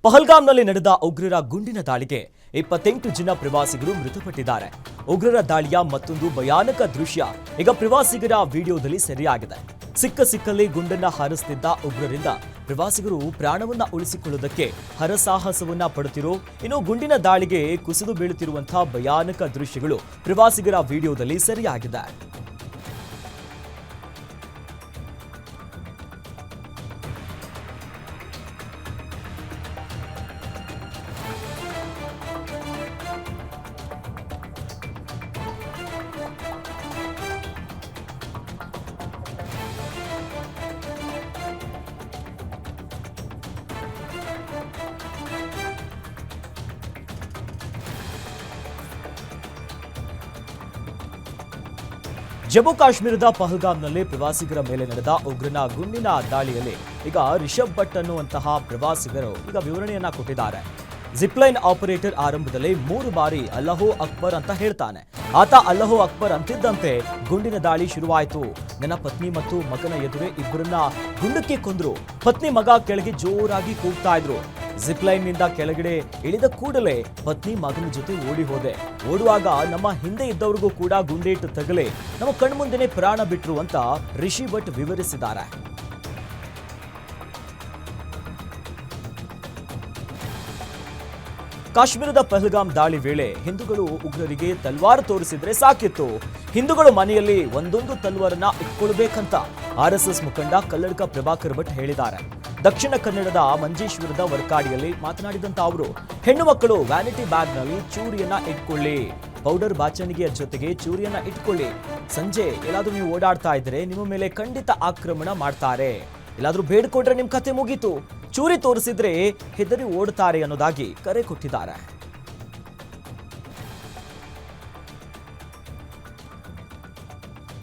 ಪಹಲ್ಗಾಮ್ನಲ್ಲಿ ನಡೆದ ಉಗ್ರರ ಗುಂಡಿನ ದಾಳಿಗೆ 28 ಜನ ಪ್ರವಾಸಿಗರು ಮೃತಪಟ್ಟಿದ್ದಾರೆ. ಉಗ್ರರ ದಾಳಿಯ ಮತ್ತೊಂದು ಭಯಾನಕ ದೃಶ್ಯ ಈಗ ಪ್ರವಾಸಿಗರ ವಿಡಿಯೋದಲ್ಲಿ ಸೆರೆಯಾಗಿದೆ. ಸಿಕ್ಕಲ್ಲಿ ಗುಂಡನ್ನ ಹಾರಿಸುತ್ತಿದ್ದ ಉಗ್ರರಿಂದ ಪ್ರವಾಸಿಗರು ಪ್ರಾಣವನ್ನ ಉಳಿಸಿಕೊಳ್ಳುವುದಕ್ಕೆ ಹರಸಾಹಸವನ್ನ ಪಡುತ್ತಿರೋ ಇನ್ನು ಗುಂಡಿನ ದಾಳಿಗೆ ಕುಸಿದು ಬೀಳುತ್ತಿರುವಂತಹ ಭಯಾನಕ ದೃಶ್ಯಗಳು ಪ್ರವಾಸಿಗರ ವಿಡಿಯೋದಲ್ಲಿ ಸೆರೆಯಾಗಿದೆ. ಜಮ್ಮು ಕಾಶ್ಮೀರದ ಪಹಲ್ಗಾಮ್ನಲ್ಲಿ ಪ್ರವಾಸಿಗರ ಮೇಲೆ ನಡೆದ ಉಗ್ರನ ಗುಂಡಿನ ದಾಳಿಯಲ್ಲಿ ಈಗ ರಿಷಬ್ ಭಟ್ ಅನ್ನುವಂತಹ ಪ್ರವಾಸಿಗರು ಈಗ ವಿವರಣೆಯನ್ನ ಕೊಟ್ಟಿದ್ದಾರೆ. ಜಿಪ್ಲೈನ್ ಆಪರೇಟರ್ ಆರಂಭದಲ್ಲಿ 3 ಬಾರಿ ಅಲ್ಲಾಹು ಅಕ್ಬರ್ ಅಂತ ಹೇಳ್ತಾನೆ. ಆತ ಅಲ್ಲಾಹು ಅಕ್ಬರ್ ಅಂತಿದ್ದಂತೆ ಗುಂಡಿನ ದಾಳಿ ಶುರುವಾಯಿತು. ನನ್ನ ಪತ್ನಿ ಮತ್ತು ಮಗನ ಎದುರೇ ಇಬ್ಬರನ್ನ ಗುಂಡಕ್ಕೆ ಕೊಂದ್ರು. ಪತ್ನಿ ಮಗ ಕೆಳಗೆ ಜೋರಾಗಿ ಕೂಗ್ತಾ ಇದ್ರು. ಜಿಪ್ಲೈನ್ ನಿಂದ ಕೆಳಗಡೆ ಇಳಿದ ಕೂಡಲೇ ಪತ್ನಿ ಮಗನ ಜೊತೆ ಓಡಿ ಹೋದೆ. ಓಡುವಾಗ ನಮ್ಮ ಹಿಂದೆ ಇದ್ದವರಿಗೂ ಕೂಡ ಗುಂಡೇಟು ತಗಲೇ ನಮ್ಮ ಕಣ್ಮುಂದೆನೆ ಪ್ರಾಣ ಬಿಟ್ರು ಅಂತ ರಿಷಿ ಭಟ್ ವಿವರಿಸಿದ್ದಾರೆ. ಕಾಶ್ಮೀರದ ಪಹಲ್ಗಾಮ್ ದಾಳಿ ವೇಳೆ ಹಿಂದೂಗಳು ಉಗ್ರರಿಗೆ ತಲ್ವಾರ್ ತೋರಿಸಿದ್ರೆ ಸಾಕಿತ್ತು. ಹಿಂದೂಗಳು ಮನೆಯಲ್ಲಿ ಒಂದೊಂದು ತಲ್ವಾರನ್ನ ಇಟ್ಕೊಳ್ಬೇಕಂತ ಆರ್ಎಸ್ಎಸ್ ಮುಖಂಡ ಕಲ್ಲಡ್ಕ ಪ್ರಭಾಕರ್ ಭಟ್ ಹೇಳಿದ್ದಾರೆ. ದಕ್ಷಿಣ ಕನ್ನಡದ ಮಂಜೇಶ್ವರದ ವರ್ಕಾಡಿಯಲ್ಲಿ ಮಾತನಾಡಿದಂತ ಅವರು, ಹೆಣ್ಣು ಮಕ್ಕಳು ವ್ಯಾನಿಟಿ ಬ್ಯಾಗ್ನಲ್ಲಿ ಚೂರಿಯನ್ನ ಇಟ್ಕೊಳ್ಳಿ, ಪೌಡರ್ ಬಾಚಣಿಗೆಯ ಜೊತೆಗೆ ಚೂರಿಯನ್ನ ಇಟ್ಕೊಳ್ಳಿ. ಸಂಜೆ ಎಲ್ಲಾದ್ರೂ ನೀವು ಓಡಾಡ್ತಾ ಇದ್ರೆ ನಿಮ್ಮ ಮೇಲೆ ಖಂಡಿತ ಆಕ್ರಮಣ ಮಾಡ್ತಾರೆ. ಎಲ್ಲಾದ್ರೂ ಬೇಡ್ಕೊಂಡ್ರೆ ನಿಮ್ ಕತೆ ಮುಗೀತು. ಚೂರಿ ತೋರಿಸಿದ್ರೆ ಹೆದರಿ ಓಡ್ತಾರೆ ಅನ್ನೋದಾಗಿ ಕರೆ ಕೊಟ್ಟಿದ್ದಾರೆ.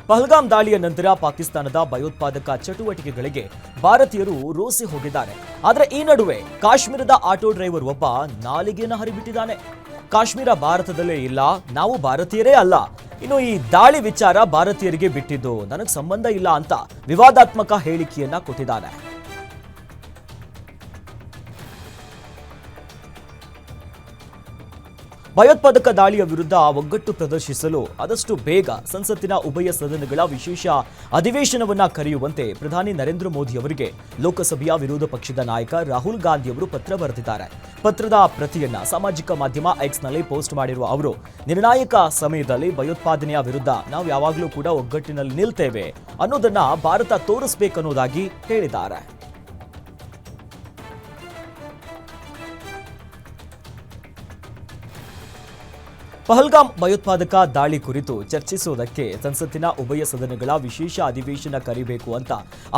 ಪಹಲ್ಗಾಮ್ ದಾಳಿಯ ನಂತರ ಪಾಕಿಸ್ತಾನದ ಭಯೋತ್ಪಾದಕ ಚಟುವಟಿಕೆಗಳಿಗೆ ಭಾರತೀಯರು ರೋಸಿ ಹೋಗಿದ್ದಾರೆ. ಆದರೆ ಈ ನಡುವೆ ಕಾಶ್ಮೀರದ ಆಟೋ ಡ್ರೈವರ್ ಒಬ್ಬ ನಾಲಿಗೆಯನ್ನು ಹರಿಬಿಟ್ಟಿದ್ದಾನೆ. ಕಾಶ್ಮೀರ ಭಾರತದಲ್ಲೇ ಇಲ್ಲ, ನಾವು ಭಾರತೀಯರೇ ಅಲ್ಲ, ಇನ್ನು ಈ ದಾಳಿ ವಿಚಾರ ಭಾರತೀಯರಿಗೆ ಬಿಟ್ಟಿದ್ದು, ನನಗೆ ಸಂಬಂಧ ಇಲ್ಲ ಅಂತ ವಿವಾದಾತ್ಮಕ ಹೇಳಿಕೆಯನ್ನ ಕೊಟ್ಟಿದ್ದಾನೆ. ಭಯೋತ್ಪಾದಕ ದಾಳಿಯ ವಿರುದ್ಧ ಒಗ್ಗಟ್ಟು ಪ್ರದರ್ಶಿಸಲು ಆದಷ್ಟು ಬೇಗ ಸಂಸತ್ತಿನ ಉಭಯ ಸದನಗಳ ವಿಶೇಷ ಅಧಿವೇಶನವನ್ನ ಕರೆಯುವಂತೆ ಪ್ರಧಾನಿ ನರೇಂದ್ರ ಮೋದಿ ಅವರಿಗೆ ಲೋಕಸಭೆಯ ವಿರೋಧ ಪಕ್ಷದ ನಾಯಕ ರಾಹುಲ್ ಗಾಂಧಿ ಅವರು ಪತ್ರ ಬರೆದಿದ್ದಾರೆ. ಪತ್ರದ ಪ್ರತಿಯನ್ನ ಸಾಮಾಜಿಕ ಮಾಧ್ಯಮ ಎಕ್ಸ್ನಲ್ಲಿ ಪೋಸ್ಟ್ ಮಾಡಿರುವ ಅವರು, ನಿರ್ಣಾಯಕ ಸಮಯದಲ್ಲಿ ಭಯೋತ್ಪಾದನೆಯ ವಿರುದ್ಧ ನಾವು ಯಾವಾಗಲೂ ಕೂಡ ಒಗ್ಗಟ್ಟಿನಲ್ಲಿ ನಿಲ್ತೇವೆ ಅನ್ನೋದನ್ನ ಭಾರತ ತೋರಿಸಬೇಕನ್ನೋದಾಗಿ ಹೇಳಿದ್ದಾರೆ. ಪಹಲ್ಗಾಮ್ ಭಯೋತ್ಪಾದಕ ದಾಳಿ ಕುರಿತು ಚರ್ಚಿಸುವುದಕ್ಕೆ ಸಂಸತ್ತಿನ ಉಭಯ ಸದನಗಳ ವಿಶೇಷ ಅಧಿವೇಶನ ಕರೆಯಬೇಕು ಅಂತ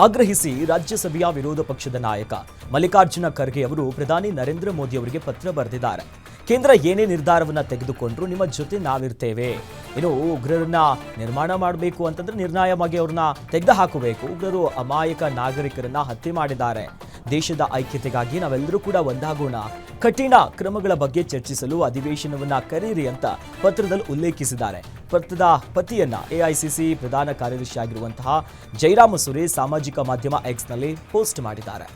ಆಗ್ರಹಿಸಿ ರಾಜ್ಯಸಭೆಯ ವಿರೋಧ ಪಕ್ಷದ ನಾಯಕ ಮಲ್ಲಿಕಾರ್ಜುನ ಖರ್ಗೆ ಅವರು ಪ್ರಧಾನಿ ನರೇಂದ್ರ ಮೋದಿ ಅವರಿಗೆ ಪತ್ರ ಬರೆದಿದ್ದಾರೆ. ಕೇಂದ್ರ ಏನೇ ನಿರ್ಧಾರವನ್ನ ತೆಗೆದುಕೊಂಡ್ರು ನಿಮ್ಮ ಜೊತೆ ನಾವಿರ್ತೇವೆ. ಇನ್ನು ಉಗ್ರರನ್ನ ನಿರ್ಮಾಣ ಮಾಡಬೇಕು ಅಂತಂದ್ರೆ ನಿರ್ಣಯವಾಗಿ ಅವ್ರನ್ನ ತೆಗೆದು ಹಾಕಬೇಕು. ಉಗ್ರರು ಅಮಾಯಕ ನಾಗರಿಕರನ್ನ ಹತ್ಯೆ ಮಾಡಿದ್ದಾರೆ. ದೇಶದ ಐಕ್ಯತೆಗಾಗಿ ನಾವೆಲ್ಲರೂ ಕೂಡ ಒಂದಾಗೋಣ. ಕಠಿಣ ಕ್ರಮಗಳ ಬಗ್ಗೆ ಚರ್ಚಿಸಲು ಅಧಿವೇಶನವನ್ನ ಕರೆಯಿರಿ ಅಂತ ಪತ್ರದಲ್ಲಿ ಉಲ್ಲೇಖಿಸಿದ್ದಾರೆ. ಪತ್ರದ ಪತಿಯನ್ನ ಎಐಸಿಸಿ ಪ್ರಧಾನ ಕಾರ್ಯದರ್ಶಿ ಆಗಿರುವಂತಹ ಜೈರಾಮ್ ಸುರೇಶ್ ಸಾಮಾಜಿಕ ಮಾಧ್ಯಮ ಎಕ್ಸ್ನಲ್ಲಿ ಪೋಸ್ಟ್ ಮಾಡಿದ್ದಾರೆ.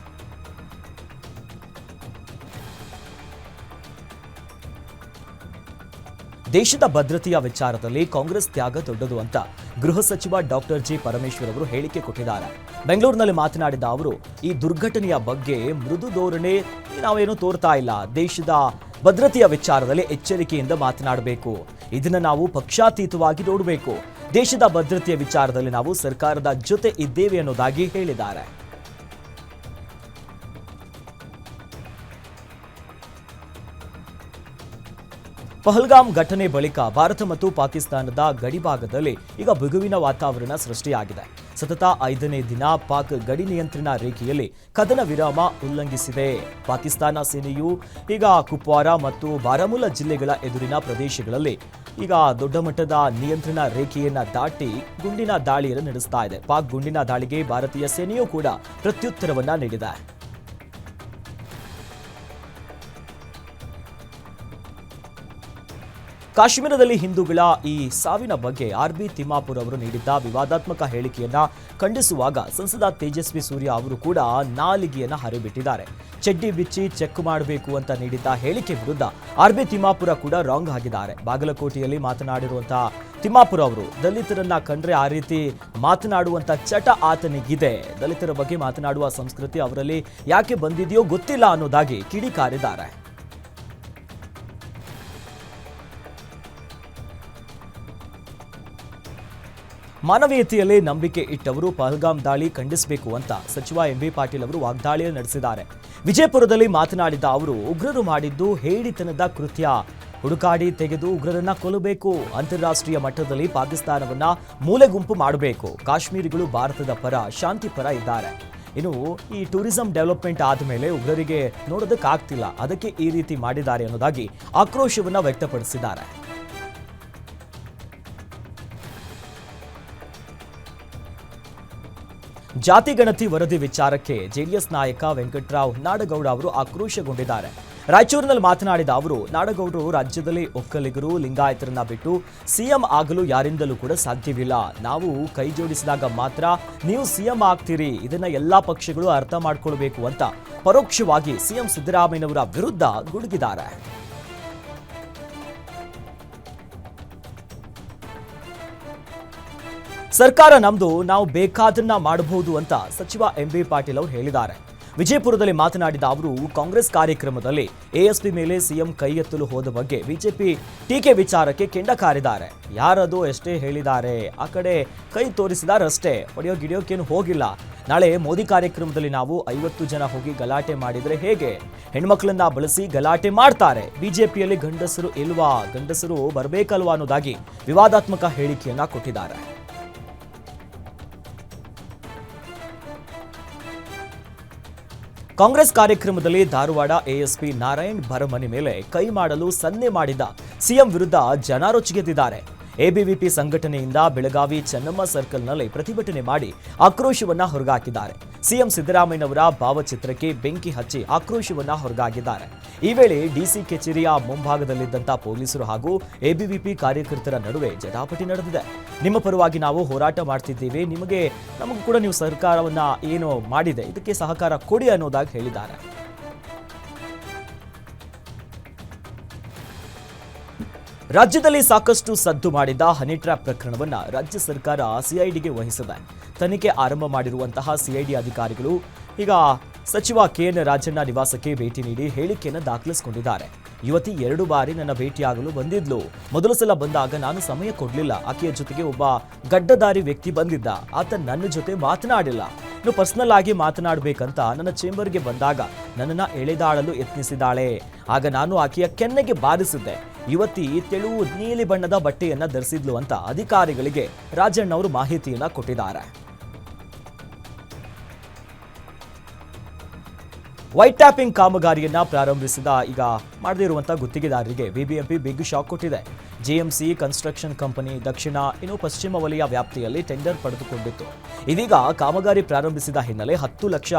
ದೇಶದ ಭದ್ರತೆಯ ವಿಚಾರದಲ್ಲಿ ಕಾಂಗ್ರೆಸ್ ತ್ಯಾಗ ದೊಡ್ಡದು ಅಂತ ಗೃಹ ಸಚಿವ ಡಾಕ್ಟರ್ ಜಿ ಪರಮೇಶ್ವರ್ ಅವರು ಹೇಳಿಕೆ ಕೊಟ್ಟಿದ್ದಾರೆ. ಬೆಂಗಳೂರಿನಲ್ಲಿ ಮಾತನಾಡಿದ ಅವರು, ಈ ದುರ್ಘಟನೆಯ ಬಗ್ಗೆ ಮೃದು ಧೋರಣೆ ನಾವೇನು ತೋರ್ತಾ ಇಲ್ಲ. ದೇಶದ ಭದ್ರತೆಯ ವಿಚಾರದಲ್ಲಿ ಎಚ್ಚರಿಕೆಯಿಂದ ಮಾತನಾಡಬೇಕು. ಇದನ್ನ ನಾವು ಪಕ್ಷಾತೀತವಾಗಿ ನೋಡಬೇಕು. ದೇಶದ ಭದ್ರತೆಯ ವಿಚಾರದಲ್ಲಿ ನಾವು ಸರ್ಕಾರದ ಜೊತೆ ಇದ್ದೇವೆ ಅನ್ನೋದಾಗಿ ಹೇಳಿದ್ದಾರೆ. ಪಹಲ್ಗಾಮ್ ಘಟನೆ ಬಳಿಕ ಭಾರತ ಮತ್ತು ಪಾಕಿಸ್ತಾನದ ಗಡಿಭಾಗದಲ್ಲಿ ಈಗ ಬಿಗುವಿನ ವಾತಾವರಣ ಸೃಷ್ಟಿಯಾಗಿದೆ. ಸತತ 5ನೇ ದಿನ ಪಾಕ್ ಗಡಿ ನಿಯಂತ್ರಣ ರೇಖೆಯಲ್ಲಿ ಕದನ ವಿರಾಮ ಉಲ್ಲಂಘಿಸಿದೆ. ಪಾಕಿಸ್ತಾನ ಸೇನೆಯು ಈಗ ಕುಪ್ವಾರ ಮತ್ತು ಬಾರಾಮುಲ್ಲಾ ಜಿಲ್ಲೆಗಳ ಎದುರಿನ ಪ್ರದೇಶಗಳಲ್ಲಿ ಈಗ ದೊಡ್ಡ ಮಟ್ಟದ ನಿಯಂತ್ರಣ ರೇಖೆಯನ್ನ ದಾಟಿ ಗುಂಡಿನ ದಾಳಿಯನ್ನು ನಡೆಸ್ತಾ ಇದೆ. ಪಾಕ್ ಗುಂಡಿನ ದಾಳಿಗೆ ಭಾರತೀಯ ಸೇನೆಯೂ ಕೂಡ ಪ್ರತ್ಯುತ್ತರವನ್ನ ನೀಡಿದೆ. ಕಾಶ್ಮೀರದಲ್ಲಿ ಹಿಂದೂಗಳ ಈ ಸಾವಿನ ಬಗ್ಗೆ ಆರ್ಬಿ ತಿಮ್ಮಾಪುರ್ ಅವರು ನೀಡಿದ್ದ ವಿವಾದಾತ್ಮಕ ಹೇಳಿಕೆಯನ್ನ ಖಂಡಿಸುವಾಗ ಸಂಸದ ತೇಜಸ್ವಿ ಸೂರ್ಯ ಅವರು ಕೂಡ ನಾಲಿಗೆಯನ್ನ ಹರಿಬಿಟ್ಟಿದ್ದಾರೆ. ಚಡ್ಡಿ ಬಿಚ್ಚಿ ಚೆಕ್ ಮಾಡಬೇಕು ಅಂತ ನೀಡಿದ್ದ ಹೇಳಿಕೆ ವಿರುದ್ಧ ಆರ್ಬಿ ತಿಮ್ಮಾಪುರ ಕೂಡ ರಾಂಗ್ ಆಗಿದ್ದಾರೆ. ಬಾಗಲಕೋಟೆಯಲ್ಲಿ ಮಾತನಾಡಿರುವಂತಹ ತಿಮ್ಮಾಪುರ ಅವರು ದಲಿತರನ್ನ ಕಂಡ್ರೆ ಆ ರೀತಿ ಮಾತನಾಡುವಂತ ಚಟ ಆತನಿಗಿದೆ. ದಲಿತರ ಬಗ್ಗೆ ಮಾತನಾಡುವ ಸಂಸ್ಕೃತಿ ಅವರಲ್ಲಿ ಯಾಕೆ ಬಂದಿದೆಯೋ ಗೊತ್ತಿಲ್ಲ ಅನ್ನೋದಾಗಿ ಕಿಡಿಕಾರಿದ್ದಾರೆ. ಮಾನವೀಯತೆಯಲ್ಲಿ ನಂಬಿಕೆ ಇಟ್ಟವರು ಪಹಲ್ಗಾಮ್ ದಾಳಿ ಖಂಡಿಸಬೇಕು ಅಂತ ಸಚಿವ ಎಂಬಿ ಪಾಟೀಲ್ ಅವರು ವಾಗ್ದಾಳಿ ನಡೆಸಿದ್ದಾರೆ. ವಿಜಯಪುರದಲ್ಲಿ ಮಾತನಾಡಿದ ಅವರು ಉಗ್ರರು ಮಾಡಿದ್ದು ಹೇಡಿತನದ ಕೃತ್ಯ, ಹುಡುಕಾಡಿ ತೆಗೆದು ಉಗ್ರರನ್ನ ಕೊಲ್ಲಬೇಕು. ಅಂತಾರಾಷ್ಟ್ರೀಯ ಮಟ್ಟದಲ್ಲಿ ಪಾಕಿಸ್ತಾನವನ್ನ ಮೂಲೆಗುಂಪು ಮಾಡಬೇಕು. ಕಾಶ್ಮೀರಿಗಳು ಭಾರತದ ಪರ, ಶಾಂತಿ ಪರ ಇದ್ದಾರೆ. ಇನ್ನು ಈ ಟೂರಿಸಂ ಡೆವಲಪ್ಮೆಂಟ್ ಆದಮೇಲೆ ಉಗ್ರರಿಗೆ ನೋಡೋದಕ್ಕಾಗ್ತಿಲ್ಲ, ಅದಕ್ಕೆ ಈ ರೀತಿ ಮಾಡಿದ್ದಾರೆ ಅನ್ನೋದಾಗಿ ಆಕ್ರೋಶವನ್ನ ವ್ಯಕ್ತಪಡಿಸಿದ್ದಾರೆ. ಜಾತಿ ಗಣತಿ ವರದಿ ವಿಚಾರಕ್ಕೆ ಜೆಡಿಎಸ್ ನಾಯಕ ವೆಂಕಟರಾವ್ ನಾಡಗೌಡ ಅವರು ಆಕ್ರೋಶಗೊಂಡಿದ್ದಾರೆ. ರಾಯಚೂರಿನಲ್ಲಿ ಮಾತನಾಡಿದ ಅವರು, ನಾಡಗೌಡರು ರಾಜ್ಯದಲ್ಲಿ ಒಕ್ಕಲಿಗರು, ಲಿಂಗಾಯತರನ್ನ ಬಿಟ್ಟು ಸಿಎಂ ಆಗಲು ಯಾರಿಂದಲೂ ಕೂಡ ಸಾಧ್ಯವಿಲ್ಲ. ನಾವು ಕೈ ಜೋಡಿಸಿದಾಗ ಮಾತ್ರ ನೀವು ಸಿಎಂ ಆಗ್ತೀರಿ. ಇದನ್ನ ಎಲ್ಲಾ ಪಕ್ಷಗಳು ಅರ್ಥ ಮಾಡ್ಕೊಳ್ಬೇಕು ಅಂತ ಪರೋಕ್ಷವಾಗಿ ಸಿಎಂ ಸಿದ್ದರಾಮಯ್ಯನವರ ವಿರುದ್ಧ ಗುಡುಗಿದ್ದಾರೆ. ಸರ್ಕಾರ ನಮ್ದು, ನಾವು ಬೇಕಾದನ್ನ ಮಾಡಬಹುದು ಅಂತ ಸಚಿವ ಎಂಬಿ ಪಾಟೀಲ್ ಅವರು ಹೇಳಿದ್ದಾರೆ. ವಿಜಯಪುರದಲ್ಲಿ ಮಾತನಾಡಿದ ಅವರು, ಕಾಂಗ್ರೆಸ್ ಕಾರ್ಯಕ್ರಮದಲ್ಲಿ ಎಎಸ್ಪಿ ಮೇಲೆ ಸಿಎಂ ಕೈ ಎತ್ತಲು ಹೋದ ಬಗ್ಗೆ ಬಿಜೆಪಿ ಟೀಕೆ ವಿಚಾರಕ್ಕೆ ಕೆಂಡ ಕಾರಿದ್ದಾರೆ. ಯಾರದು ಎಷ್ಟೇ ಹೇಳಿದ್ದಾರೆ, ಆ ಕಡೆ ಕೈ ತೋರಿಸಿದಾರಷ್ಟೇ, ಹೊಡೆಯೋ ಗಿಡಿಯೋಕೇನು ಹೋಗಿಲ್ಲ. ನಾಳೆ ಮೋದಿ ಕಾರ್ಯಕ್ರಮದಲ್ಲಿ ನಾವು 50 ಜನ ಹೋಗಿ ಗಲಾಟೆ ಮಾಡಿದ್ರೆ ಹೇಗೆ? ಹೆಣ್ಮಕ್ಳನ್ನ ಬಳಸಿ ಗಲಾಟೆ ಮಾಡ್ತಾರೆ. ಬಿಜೆಪಿಯಲ್ಲಿ ಗಂಡಸರು ಇಲ್ವಾ, ಗಂಡಸರು ಬರಬೇಕಲ್ವಾ ಅನ್ನೋದಾಗಿ ವಿವಾದಾತ್ಮಕ ಹೇಳಿಕೆಯನ್ನ ಕೊಟ್ಟಿದ್ದಾರೆ. ಕಾಂಗ್ರೆಸ್ ಕಾರ್ಯಕ್ರಮದಲ್ಲಿ ಧಾರವಾಡ ಎಎಸ್ಪಿ ನಾರಾಯಣ್ ಭರಮನಿ ಮೇಲೆ ಕೈ ಮಾಡಲು ಸನ್ನೆ ಮಾಡಿದ ಸಿಎಂ ವಿರುದ್ಧ ಜನ ರೊಚ್ಚಿಗೆದ್ದಿದ್ದಾರೆ. ಎಬಿವಿಪಿ ಸಂಘಟನೆಯಿಂದ ಬೆಳಗಾವಿ ಚೆನ್ನಮ್ಮ ಸರ್ಕಲ್ನಲ್ಲಿ ಪ್ರತಿಭಟನೆ ಮಾಡಿ ಆಕ್ರೋಶವನ್ನ ಹೊರಗಾಕಿದ್ದಾರೆ. ಸಿಎಂ ಸಿದ್ದರಾಮಯ್ಯನವರ ಭಾವಚಿತ್ರಕ್ಕೆ ಬೆಂಕಿ ಹಚ್ಚಿ ಆಕ್ರೋಶವನ್ನ ಹೊರಗಾಕಿದ್ದಾರೆ. ಈ ವೇಳೆ ಡಿಸಿ ಕಚೇರಿಯ ಮುಂಭಾಗದಲ್ಲಿದ್ದಂಥ ಪೊಲೀಸರು ಹಾಗೂ ಎಬಿವಿಪಿ ಕಾರ್ಯಕರ್ತರ ನಡುವೆ ಜಟಾಪಟಿ ನಡೆದಿದೆ. ನಿಮ್ಮ ಪರವಾಗಿ ನಾವು ಹೋರಾಟ ಮಾಡ್ತಿದ್ದೇವೆ, ನಮಗೂ ಕೂಡ ನೀವು ಸರ್ಕಾರವನ್ನ ಏನು ಮಾಡಿದೆ ಇದಕ್ಕೆ ಸಹಕಾರ ಕೊಡಿ ಅನ್ನೋದಾಗಿ ಹೇಳಿದ್ದಾರೆ. ರಾಜ್ಯದಲ್ಲಿ ಸಾಕಷ್ಟು ಸದ್ದು ಮಾಡಿದ ಹನಿ ಟ್ರ್ಯಾಪ್ ಪ್ರಕರಣವನ್ನ ರಾಜ್ಯ ಸರ್ಕಾರ ಸಿಐಡಿಗೆ ವಹಿಸಿದೆ. ತನಿಖೆ ಆರಂಭ ಮಾಡಿರುವಂತಹ ಸಿಐಡಿ ಅಧಿಕಾರಿಗಳು ಈಗ ಸಚಿವ ಕೆಎನ್ ರಾಜಣ್ಣ ನಿವಾಸಕ್ಕೆ ಭೇಟಿ ನೀಡಿ ಹೇಳಿಕೆಯನ್ನು ದಾಖಲಿಸಿಕೊಂಡಿದ್ದಾರೆ. ಯುವತಿ 2 ಬಾರಿ ನನ್ನ ಭೇಟಿಯಾಗಲು ಬಂದಿದ್ಲು. ಮೊದಲ ಸಲ ಬಂದಾಗ ನಾನು ಸಮಯ ಕೊಡಲಿಲ್ಲ. ಆಕೆಯ ಜೊತೆಗೆ ಒಬ್ಬ ಗಡ್ಡಧಾರಿ ವ್ಯಕ್ತಿ ಬಂದಿದ್ದ. ಆತ ನನ್ನ ಜೊತೆ ಮಾತನಾಡಿಲ್ಲ. ಇನ್ನು ಪರ್ಸನಲ್ ಆಗಿ ಮಾತನಾಡಬೇಕಂತ ನನ್ನ ಚೇಂಬರ್ಗೆ ಬಂದಾಗ ನನ್ನನ್ನು ಎಳೆದಾಡಲು ಯತ್ನಿಸಿದ್ದಾಳೆ. ಆಗ ನಾನು ಆಕೆಯ ಕೆನ್ನೆಗೆ ಬಾರಿಸಿದ್ದೆ. ಯುವತಿ ತೆಳು ನೀಲಿ ಬಣ್ಣದ ಬಟ್ಟೆಯನ್ನ ಧರಿಸಿದ್ಲು ಅಂತ ಅಧಿಕಾರಿಗಳಿಗೆ ರಾಜಣ್ಣ ಅವರು ಮಾಹಿತಿಯನ್ನ ಕೊಟ್ಟಿದ್ದಾರೆ. ವೈಟ್ ಟ್ಯಾಪಿಂಗ್ ಕಾಮಗಾರಿಯನ್ನ ಪ್ರಾರಂಭಿಸಿದ ಈಗ ಮಾಡದಿರುವಂತಹ ಗುತ್ತಿಗೆದಾರರಿಗೆ ಬಿಬಿಎಂಪಿ ಬಿಗ್ ಶಾಕ್ ಕೊಟ್ಟಿದೆ. ಜೆಎಂಸಿ ಕನ್ಸ್ಟ್ರಕ್ಷನ್ ಕಂಪನಿ ದಕ್ಷಿಣ ಇನ್ನು ಪಶ್ಚಿಮ ವಲಯ ವ್ಯಾಪ್ತಿಯಲ್ಲಿ ಟೆಂಡರ್ ಪಡೆದುಕೊಂಡಿತ್ತು. ಇದೀಗ ಕಾಮಗಾರಿ ಪ್ರಾರಂಭಿಸಿದ ಹಿನ್ನೆಲೆ 10 ಲಕ್ಷ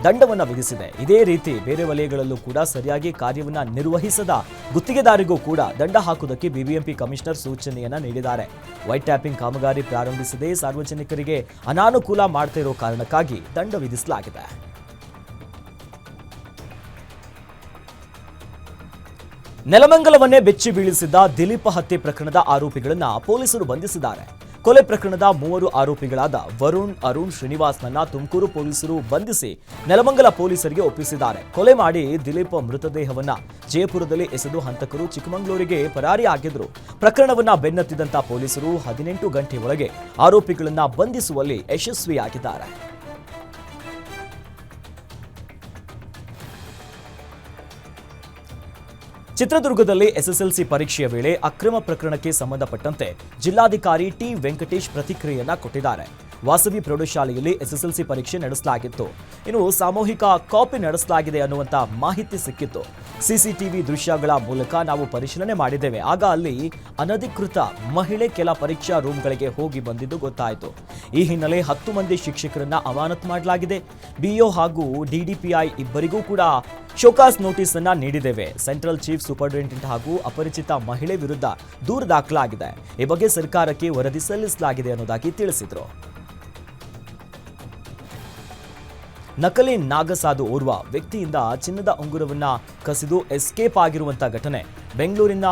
ದಂಡವನ್ನು ವಿಧಿಸಿದೆ. ಇದೇ ರೀತಿ ಬೇರೆ ವಲಯಗಳಲ್ಲೂ ಕೂಡ ಸರಿಯಾಗಿ ಕಾರ್ಯವನ್ನ ನಿರ್ವಹಿಸದ ಗುತ್ತಿಗೆದಾರಿಗೂ ಕೂಡ ದಂಡ ಹಾಕುವುದಕ್ಕೆ ಬಿಬಿಎಂಪಿ ಕಮಿಷನರ್ ಸೂಚನೆಯನ್ನ ನೀಡಿದ್ದಾರೆ. ವೈಟ್ ಟ್ಯಾಪಿಂಗ್ ಕಾಮಗಾರಿ ಪ್ರಾರಂಭಿಸದೆ ಸಾರ್ವಜನಿಕರಿಗೆ ಅನಾನುಕೂಲ ಮಾಡ್ತಾ ಇರೋ ಕಾರಣಕ್ಕಾಗಿ ದಂಡ ವಿಧಿಸಲಾಗಿದೆ. ನೆಲಮಂಗಲವನ್ನೇ ಬೆಚ್ಚಿ ಬೀಳಿಸಿದ್ದ ದಿಲೀಪ್ ಹತ್ಯೆ ಪ್ರಕರಣದ ಆರೋಪಿಗಳನ್ನ ಪೊಲೀಸರು ಬಂಧಿಸಿದ್ದಾರೆ. ಕೊಲೆ ಪ್ರಕರಣದ 3 ಆರೋಪಿಗಳಾದ ವರುಣ್, ಅರುಣ್, ಶ್ರೀನಿವಾಸ್ನನ್ನ ತುಮಕೂರು ಪೊಲೀಸರು ಬಂಧಿಸಿ ನೆಲಮಂಗಲ ಪೊಲೀಸರಿಗೆ ಒಪ್ಪಿಸಿದ್ದಾರೆ. ಕೊಲೆ ಮಾಡಿ ದಿಲೀಪ್ ಮೃತದೇಹವನ್ನ ಜಯಪುರದಲ್ಲಿ ಎಸೆದು ಹಂತಕರು ಚಿಕ್ಕಮಗಳೂರಿಗೆ ಪರಾರಿಯಾಗಿದ್ರು. ಪ್ರಕರಣವನ್ನ ಬೆನ್ನತ್ತಿದಂತ ಪೊಲೀಸರು 18 ಗಂಟೆ ಒಳಗೆ ಆರೋಪಿಗಳನ್ನ ಬಂಧಿಸುವಲ್ಲಿ ಯಶಸ್ವಿಯಾಗಿದ್ದಾರೆ. ಚಿತ್ರದುರ್ಗದಲ್ಲಿ ಎಸ್ಎಸ್ಎಲ್ಸಿ ಪರೀಕ್ಷೆಯ ವೇಳೆ ಅಕ್ರಮ ಪ್ರಕರಣಕ್ಕೆ ಸಂಬಂಧಪಟ್ಟಂತೆ ಜಿಲ್ಲಾಧಿಕಾರಿ ಟಿ ವೆಂಕಟೇಶ್ ಪ್ರತಿಕ್ರಿಯೆಯನ್ನ ಕೊಟ್ಟಿದ್ದಾರೆ. ವಾಸವಿ ಪ್ರೌಢಶಾಲೆಯಲ್ಲಿ ಎಸ್ಎಸ್ಎಲ್ಸಿ ಪರೀಕ್ಷೆ ನಡೆಸಲಾಗಿತ್ತು. ಇನ್ನು ಸಾಮೂಹಿಕ ಕಾಪಿ ನಡೆಸಲಾಗಿದೆ ಅನ್ನುವಂತ ಮಾಹಿತಿ ಸಿಕ್ಕಿತ್ತು. ಸಿಸಿಟಿವಿ ದೃಶ್ಯಗಳ ಮೂಲಕ ನಾವು ಪರಿಶೀಲನೆ ಮಾಡಿದ್ದೇವೆ. ಆಗ ಅಲ್ಲಿ ಅನಧಿಕೃತ ಮಹಿಳೆ ಕೆಲ ಪರೀಕ್ಷಾ ರೂಮ್ಗಳಿಗೆ ಹೋಗಿ ಬಂದಿದ್ದು ಗೊತ್ತಾಯಿತು. ಈ ಹಿನ್ನೆಲೆ 10 ಮಂದಿ ಶಿಕ್ಷಕರನ್ನ ಅಮಾನತು ಮಾಡಲಾಗಿದೆ. ಬಿಇಒ ಹಾಗೂ ಡಿಡಿಪಿಐ ಇಬ್ಬರಿಗೂ ಕೂಡ ಶೋಕಾಸ್ ನೋಟಿಸ್ ಅನ್ನ ನೀಡಿದ್ದೇವೆ. ಸೆಂಟ್ರಲ್ ಚೀಫ್ ಸೂಪರಿಂಟೆಂಡೆಂಟ್ ಹಾಗೂ ಅಪರಿಚಿತ ಮಹಿಳೆ ವಿರುದ್ಧ ದೂರು ದಾಖಲಾಗಿದೆ. ಈ ಬಗ್ಗೆ ಸರ್ಕಾರಕ್ಕೆ ವರದಿ ಸಲ್ಲಿಸಲಾಗಿದೆ ಅನ್ನೋದಾಗಿ ತಿಳಿಸಿದರು. ನಕಲಿ ನಾಗಸಾಧು ಓರ್ವ ವ್ಯಕ್ತಿಯಿಂದ ಚಿನ್ನದ ಉಂಗುರವನ್ನ ಕಸಿದು ಎಸ್ಕೇಪ್ ಆಗಿರುವಂತಹ ಘಟನೆ ಬೆಂಗಳೂರಿನ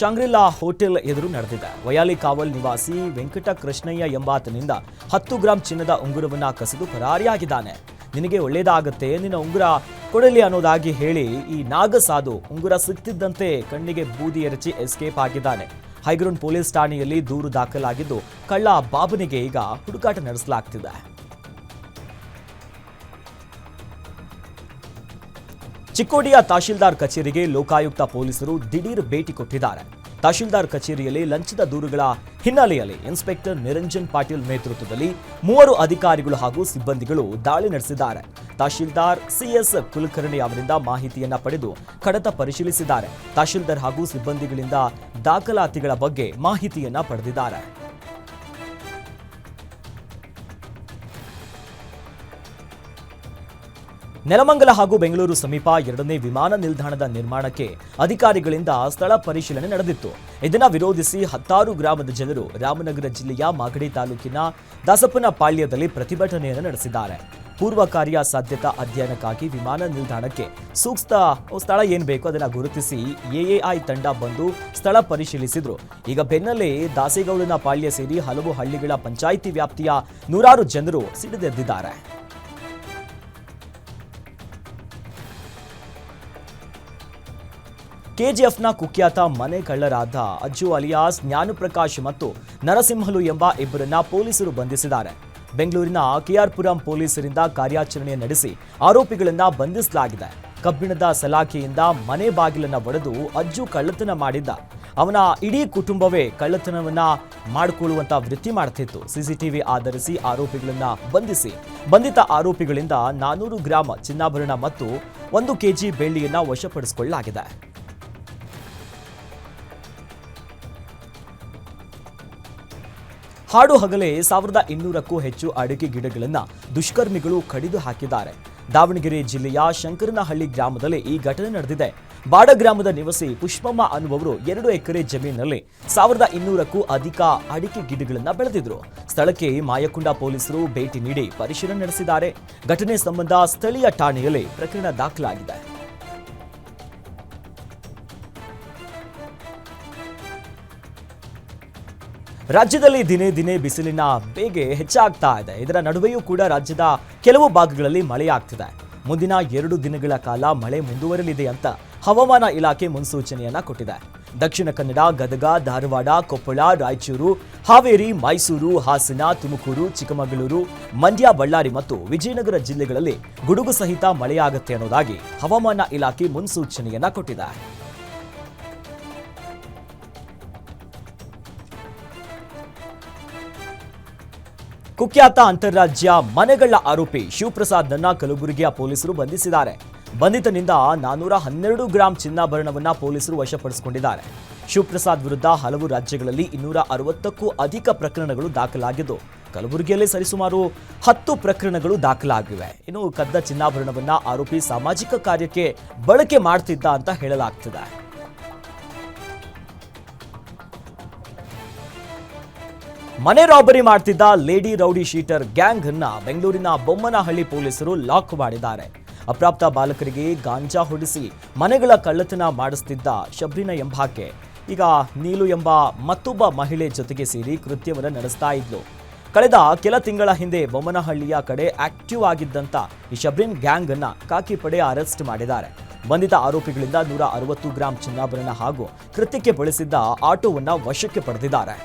ಶಾಂಗ್ರಿಲಾ ಹೋಟೆಲ್ ಎದುರು ನಡೆದಿದೆ. ವಯಾಲಿ ಕಾವಲ್ ನಿವಾಸಿ ವೆಂಕಟ ಕೃಷ್ಣಯ್ಯ ಎಂಬಾತನಿಂದ 10 ಗ್ರಾಂ ಚಿನ್ನದ ಉಂಗುರವನ್ನ ಕಸಿದು ಪರಾರಿಯಾಗಿದ್ದಾನೆ. ನಿನಗೆ ಒಳ್ಳೇದಾಗತ್ತೆ, ನಿನ್ನ ಉಂಗುರ ಕೊಡಲಿ ಅನ್ನೋದಾಗಿ ಹೇಳಿ ಈ ನಾಗಸಾಧು ಉಂಗುರ ಸಿಕ್ತಿದ್ದಂತೆ ಕಣ್ಣಿಗೆ ಬೂದಿ ಎರಚಿ ಎಸ್ಕೇಪ್ ಆಗಿದ್ದಾನೆ. ಹೈಗ್ರೌಂಡ್ ಪೊಲೀಸ್ ಠಾಣೆಯಲ್ಲಿ ದೂರು ದಾಖಲಾಗಿದ್ದು ಕಳ್ಳ ಬಾಬನಿಗೆ ಈಗ ಹುಡುಕಾಟ ನಡೆಸಲಾಗ್ತಿದೆ. ಚಿಕ್ಕೋಡಿಯ ತಹಶೀಲ್ದಾರ್ ಕಚೇರಿಗೆ ಲೋಕಾಯುಕ್ತ ಪೊಲೀಸರು ದಿಢೀರ್ ಭೇಟಿ ಕೊಟ್ಟಿದ್ದಾರೆ. ತಹಶೀಲ್ದಾರ್ ಕಚೇರಿಯಲ್ಲಿ ಲಂಚದ ದೂರುಗಳ ಹಿನ್ನೆಲೆಯಲ್ಲಿ ಇನ್ಸ್ಪೆಕ್ಟರ್ ನಿರಂಜನ್ ಪಾಟೀಲ್ ನೇತೃತ್ವದಲ್ಲಿ 3 ಅಧಿಕಾರಿಗಳು ಹಾಗೂ ಸಿಬ್ಬಂದಿಗಳು ದಾಳಿ ನಡೆಸಿದ್ದಾರೆ. ತಹಶೀಲ್ದಾರ್ ಸಿಎಸ್ ಕುಲಕರ್ಣಿ ಅವರಿಂದ ಮಾಹಿತಿಯನ್ನ ಪಡೆದು ಕಡತ ಪರಿಶೀಲಿಸಿದ್ದಾರೆ. ತಹಶೀಲ್ದಾರ್ ಹಾಗೂ ಸಿಬ್ಬಂದಿಗಳಿಂದ ದಾಖಲಾತಿಗಳ ಬಗ್ಗೆ ಮಾಹಿತಿಯನ್ನ ಪಡೆದಿದ್ದಾರೆ. ನೆಲಮಂಗಲ ಹಾಗೂ ಬೆಂಗಳೂರು ಸಮೀಪ 2ನೇ ವಿಮಾನ ನಿಲ್ದಾಣದ ನಿರ್ಮಾಣಕ್ಕೆ ಅಧಿಕಾರಿಗಳಿಂದ ಸ್ಥಳ ಪರಿಶೀಲನೆ ನಡೆದಿತ್ತು. ಇದನ್ನು ವಿರೋಧಿಸಿ 16 ಗ್ರಾಮದ ಜನರು ರಾಮನಗರ ಜಿಲ್ಲೆಯ ಮಾಗಡಿ ತಾಲೂಕಿನ ದಾಸಪ್ಪನ ಪಾಳ್ಯದಲ್ಲಿ ಪ್ರತಿಭಟನೆಯನ್ನು ನಡೆಸಿದ್ದಾರೆ. ಪೂರ್ವ ಕಾರ್ಯ ಸಾಧ್ಯತಾ ಅಧ್ಯಯನಕ್ಕಾಗಿ ವಿಮಾನ ನಿಲ್ದಾಣಕ್ಕೆ ಸೂಕ್ತ ಸ್ಥಳ ಏನ್ ಬೇಕು ಅದನ್ನು ಗುರುತಿಸಿ ಎಎಐ ತಂಡ ಬಂದು ಸ್ಥಳ ಪರಿಶೀಲಿಸಿದ್ರು. ಈಗ ಬೆನ್ನಲ್ಲೇ ದಾಸೇಗೌಡನ ಪಾಳ್ಯ ಸೇರಿ ಹಲವು ಹಳ್ಳಿಗಳ ಪಂಚಾಯಿತಿ ವ್ಯಾಪ್ತಿಯ 100 ಜನರು ಸಿಡಿದೆದ್ದಿದ್ದಾರೆ. ಕೆಜಿಎಫ್ನ ಕುಖ್ಯಾತ ಮನೆ ಕಳ್ಳರಾದ ಅಜ್ಜು ಅಲಿಯಾಸ್ ಜ್ಞಾನಪ್ರಕಾಶ್ ಮತ್ತು ನರಸಿಂಹಲು ಎಂಬ ಇಬ್ಬರನ್ನ ಪೊಲೀಸರು ಬಂಧಿಸಿದ್ದಾರೆ. ಬೆಂಗಳೂರಿನ ಕೆಆರ್ಪುರಂ ಪೊಲೀಸರಿಂದ ಕಾರ್ಯಾಚರಣೆ ನಡೆಸಿ ಆರೋಪಿಗಳನ್ನ ಬಂಧಿಸಲಾಗಿದೆ. ಕಬ್ಬಿಣದ ಸಲಾಖೆಯಿಂದ ಮನೆ ಬಾಗಿಲನ್ನ ಒಡೆದು ಅಜ್ಜು ಕಳ್ಳತನ ಮಾಡಿದ್ದ. ಅವನ ಇಡೀ ಕುಟುಂಬವೇ ಕಳ್ಳತನವನ್ನ ಮಾಡಿಕೊಳ್ಳುವಂತ ವೃತ್ತಿ ಮಾಡ್ತಿತ್ತು. ಸಿಸಿಟಿವಿ ಆಧರಿಸಿ ಆರೋಪಿಗಳನ್ನ ಬಂಧಿಸಿ ಬಂಧಿತ ಆರೋಪಿಗಳಿಂದ 400 ಗ್ರಾಂ ಚಿನ್ನಾಭರಣ ಮತ್ತು 1 ಕೆಜಿ ಬೆಳ್ಳಿಯನ್ನ ವಶಪಡಿಸಿಕೊಳ್ಳಲಾಗಿದೆ. ಹಾಡು ಹಗಲೇ 1200ಕ್ಕೂ ಹೆಚ್ಚು ಅಡಿಕೆ ಗಿಡಗಳನ್ನು ದುಷ್ಕರ್ಮಿಗಳು ಕಡಿದು ಹಾಕಿದ್ದಾರೆ. ದಾವಣಗೆರೆ ಜಿಲ್ಲೆಯ ಶಂಕರನಹಳ್ಳಿ ಗ್ರಾಮದಲ್ಲಿ ಈ ಘಟನೆ ನಡೆದಿದೆ. ಬಾಡ ಗ್ರಾಮದ ನಿವಾಸಿ ಪುಷ್ಪಮ್ಮ ಅನ್ನುವವರು 2 ಎಕರೆ ಜಮೀನಿನಲ್ಲಿ 1200ಕ್ಕೂ ಅಧಿಕ ಅಡಿಕೆ ಗಿಡಗಳನ್ನು ಬೆಳೆದಿದ್ರು. ಸ್ಥಳಕ್ಕೆ ಮಾಯಕೊಂಡ ಪೊಲೀಸರು ಭೇಟಿ ನೀಡಿ ಪರಿಶೀಲನೆ ನಡೆಸಿದ್ದಾರೆ. ಘಟನೆ ಸಂಬಂಧ ಸ್ಥಳೀಯ ಠಾಣೆಯಲ್ಲಿ ಪ್ರಕರಣ ದಾಖಲಾಗಿದೆ. ರಾಜ್ಯದಲ್ಲಿ ದಿನೇ ದಿನೇ ಬಿಸಿಲಿನ ಬೇಗೆ ಹೆಚ್ಚಾಗ್ತಾ ಇದೆ. ಇದರ ನಡುವೆಯೂ ಕೂಡ ರಾಜ್ಯದ ಕೆಲವು ಭಾಗಗಳಲ್ಲಿ ಮಳೆಯಾಗ್ತಿದೆ. ಮುಂದಿನ 2 ದಿನಗಳ ಕಾಲ ಮಳೆ ಮುಂದುವರಲಿದೆ ಅಂತ ಹವಾಮಾನ ಇಲಾಖೆ ಮುನ್ಸೂಚನೆಯನ್ನ ಕೊಟ್ಟಿದೆ. ದಕ್ಷಿಣ ಕನ್ನಡ, ಗದಗ, ಧಾರವಾಡ, ಕೊಪ್ಪಳ, ರಾಯಚೂರು, ಹಾವೇರಿ, ಮೈಸೂರು, ಹಾಸನ, ತುಮಕೂರು, ಚಿಕ್ಕಮಗಳೂರು, ಮಂಡ್ಯ, ಬಳ್ಳಾರಿ ಮತ್ತು ವಿಜಯನಗರ ಜಿಲ್ಲೆಗಳಲ್ಲಿ ಗುಡುಗು ಸಹಿತ ಮಳೆಯಾಗುತ್ತೆ ಅನ್ನೋದಾಗಿ ಹವಾಮಾನ ಇಲಾಖೆ ಮುನ್ಸೂಚನೆಯನ್ನ ಕೊಟ್ಟಿದೆ. ಕುಖ್ಯಾತ ಅಂತಾರಾಜ್ಯ ಮನೆಗಳ್ಳ ಆರೋಪಿ ಶಿವಪ್ರಸಾದ್ನನ್ನ ಕಲಬುರಗಿಯ ಪೊಲೀಸರು ಬಂಧಿಸಿದ್ದಾರೆ. ಬಂಧಿತನಿಂದ 412 ಗ್ರಾಂ ಚಿನ್ನಾಭರಣವನ್ನ ಪೊಲೀಸರು ವಶಪಡಿಸಿಕೊಂಡಿದ್ದಾರೆ. ಶಿವಪ್ರಸಾದ್ ವಿರುದ್ಧ ಹಲವು ರಾಜ್ಯಗಳಲ್ಲಿ 260ಕ್ಕೂ ಅಧಿಕ ಪ್ರಕರಣಗಳು ದಾಖಲಾಗಿದ್ದು ಕಲಬುರಗಿಯಲ್ಲಿ ಸರಿಸುಮಾರು 10 ಪ್ರಕರಣಗಳು ದಾಖಲಾಗಿವೆ. ಇನ್ನು ಕದ್ದ ಚಿನ್ನಾಭರಣವನ್ನ ಆರೋಪಿ ಸಾಮಾಜಿಕ ಕಾರ್ಯಕ್ಕೆ ಬಳಕೆ ಮಾಡ್ತಿದ್ದ ಅಂತ ಹೇಳಲಾಗ್ತಿದೆ. ಮನೆ ರಾಬರಿ ಮಾಡ್ತಿದ್ದ ಲೇಡಿ ರೌಡಿ ಶೀಟರ್ ಗ್ಯಾಂಗ್ ಅನ್ನ ಬೆಂಗಳೂರಿನ ಬೊಮ್ಮನಹಳ್ಳಿ ಪೊಲೀಸರು ಲಾಕ್ ಮಾಡಿದ್ದಾರೆ. ಅಪ್ರಾಪ್ತ ಬಾಲಕರಿಗೆ ಗಾಂಜಾ ಹೊಡಿಸಿ ಮನೆಗಳ ಕಳ್ಳತನ ಮಾಡಿಸುತ್ತಿದ್ದ ಶಬ್ರಿನಾ ಎಂಬಾಕೆ ಈಗ ನೀಲು ಎಂಬ ಮತ್ತೊಬ್ಬ ಮಹಿಳೆ ಜೊತೆಗೆ ಸೇರಿ ಕೃತ್ಯವನ್ನು ನಡೆಸ್ತಾ ಇದ್ಲು. ಕಳೆದ ಕೆಲ ತಿಂಗಳ ಹಿಂದೆ ಬೊಮ್ಮನಹಳ್ಳಿಯ ಕಡೆ ಆಕ್ಟಿವ್ ಆಗಿದ್ದಂತ ಈ ಶಬ್ರಿನ್ ಗ್ಯಾಂಗ್ ಅನ್ನ ಖಾಕಿ ಪಡೆ ಅರೆಸ್ಟ್ ಮಾಡಿದ್ದಾರೆ. ಬಂಧಿತ ಆರೋಪಿಗಳಿಂದ 160 ಗ್ರಾಂ ಚಿನ್ನಾಭರಣ ಹಾಗೂ ಕೃತ್ಯಕ್ಕೆ ಬಳಸಿದ್ದ ಆಟೋವನ್ನ ವಶಕ್ಕೆ ಪಡೆದಿದ್ದಾರೆ.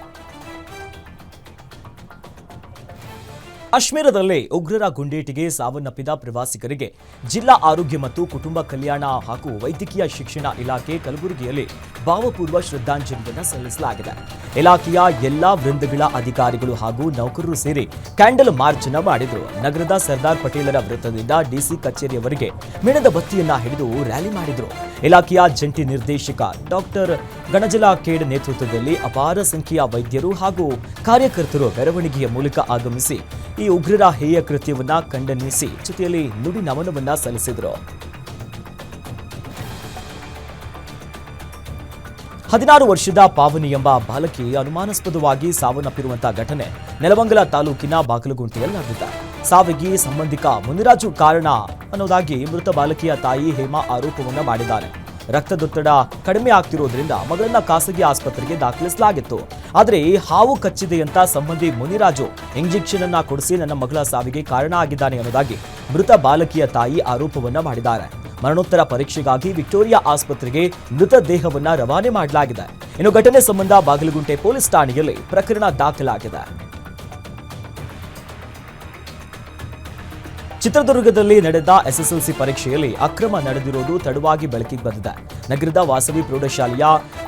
ಕಾಶ್ಮೀರದಲ್ಲಿ ಉಗ್ರರ ಗುಂಡೇಟಿಗೆ ಸಾವನ್ನಪ್ಪಿದ ಪ್ರವಾಸಿಗರಿಗೆ ಜಿಲ್ಲಾ ಆರೋಗ್ಯ ಮತ್ತು ಕುಟುಂಬ ಕಲ್ಯಾಣ ಹಾಗೂ ವೈದ್ಯಕೀಯ ಶಿಕ್ಷಣ ಇಲಾಖೆ ಕಲಬುರಗಿಯಲ್ಲಿ ಭಾವಪೂರ್ವ ಶ್ರದ್ಧಾಂಜಲಿಯನ್ನು ಸಲ್ಲಿಸಲಾಗಿದೆ. ಇಲಾಖೆಯ ಎಲ್ಲಾ ವೃಂದಗಳ ಅಧಿಕಾರಿಗಳು ಹಾಗೂ ನೌಕರರು ಸೇರಿ ಕ್ಯಾಂಡಲ್ ಮಾರ್ಚ್ ಅನ್ನು ಮಾಡಿದ್ರು. ನಗರದ ಸರ್ದಾರ್ ಪಟೇಲರ ವೃತ್ತದಿಂದ ಡಿಸಿ ಕಚೇರಿಯವರೆಗೆ ಮೇಣದ ಬತ್ತಿಯನ್ನ ಹಿಡಿದು ರ್ಯಾಲಿ ಮಾಡಿದ್ರು. ಇಲಾಖೆಯ ಜಂಟಿ ನಿರ್ದೇಶಕ ಡಾಕ್ಟರ್ ಗಣಜಲ ಖೇಡ್ ನೇತೃತ್ವದಲ್ಲಿ ಅಪಾರ ಸಂಖ್ಯೆಯ ವೈದ್ಯರು ಹಾಗೂ ಕಾರ್ಯಕರ್ತರು ಮೆರವಣಿಗೆಯ ಮೂಲಕ ಆಗಮಿಸಿ ಈ ಉಗ್ರರ ಹೇಯ ಕೃತ್ಯವನ್ನ ಖಂಡನಿಸಿ ಜೊತೆಯಲ್ಲಿ ನುಡಿ ನಮನವನ್ನ ಸಲ್ಲಿಸಿದರು. 16 ವರ್ಷದ ಪಾವನಿ ಎಂಬ ಬಾಲಕಿ ಅನುಮಾನಾಸ್ಪದವಾಗಿ ಸಾವನ್ನಪ್ಪಿರುವಂತಹ ಘಟನೆ ನೆಲಮಂಗಲ ತಾಲೂಕಿನ ಬಾಗಲಗುಂಟೆಯಲ್ಲಿ ನಡೆದಿದೆ. ಸಾವಿಗೆ ಸಂಬಂಧಿಕ ಮುನಿರಾಜು ಕಾರಣ ಅನ್ನೋದಾಗಿ ಮೃತ ಬಾಲಕಿಯ ತಾಯಿ ಹೇಮಾ ಆರೋಪವನ್ನ ಮಾಡಿದ್ದಾರೆ. ರಕ್ತದೊತ್ತಡ ಕಡಿಮೆ ಆಗ್ತಿರೋದ್ರಿಂದ ಮಗಳನ್ನ ಖಾಸಗಿ ಆಸ್ಪತ್ರೆಗೆ ದಾಖಲಿಸಲಾಗಿತ್ತು. ಆದರೆ ಹಾವು ಕಚ್ಚಿದೆ ಅಂತ ಸಂಬಂಧಿ ಮುನಿರಾಜು ಇಂಜೆಕ್ಷನ್ ಅನ್ನ ಕೊಡಿಸಿ ನನ್ನ ಮಗಳ ಸಾವಿಗೆ ಕಾರಣ ಆಗಿದ್ದಾನೆ ಅನ್ನೋದಾಗಿ ಮೃತ ಬಾಲಕಿಯ ತಾಯಿ ಆರೋಪವನ್ನ ಮಾಡಿದ್ದಾರೆ. ಮರಣೋತ್ತರ ಪರೀಕ್ಷೆಗಾಗಿ ವಿಕ್ಟೋರಿಯಾ ಆಸ್ಪತ್ರೆಗೆ ಮೃತದೇಹವನ್ನ ರವಾನೆ ಮಾಡಲಾಗಿದೆ. ಇನ್ನು ಘಟನೆ ಸಂಬಂಧ ಬಾಗಲಗುಂಟೆ ಪೊಲೀಸ್ ಠಾಣೆಯಲ್ಲಿ ಪ್ರಕರಣ ದಾಖಲಾಗಿದೆ. ಚಿತ್ರದುರ್ಗದಲ್ಲಿ ನಡೆದ ಎಸ್ಎಸ್ಎಲ್ಸಿ ಪರೀಕ್ಷೆಯಲ್ಲಿ ಅಕ್ರಮ ನಡೆದಿರುವುದು ತಡವಾಗಿ ಬೆಳಕಿಗೆ ಬಂದಿದೆ. ನಗರದ ವಾಸವಿ ಪ್ರೌಢಶಾಲೆಯ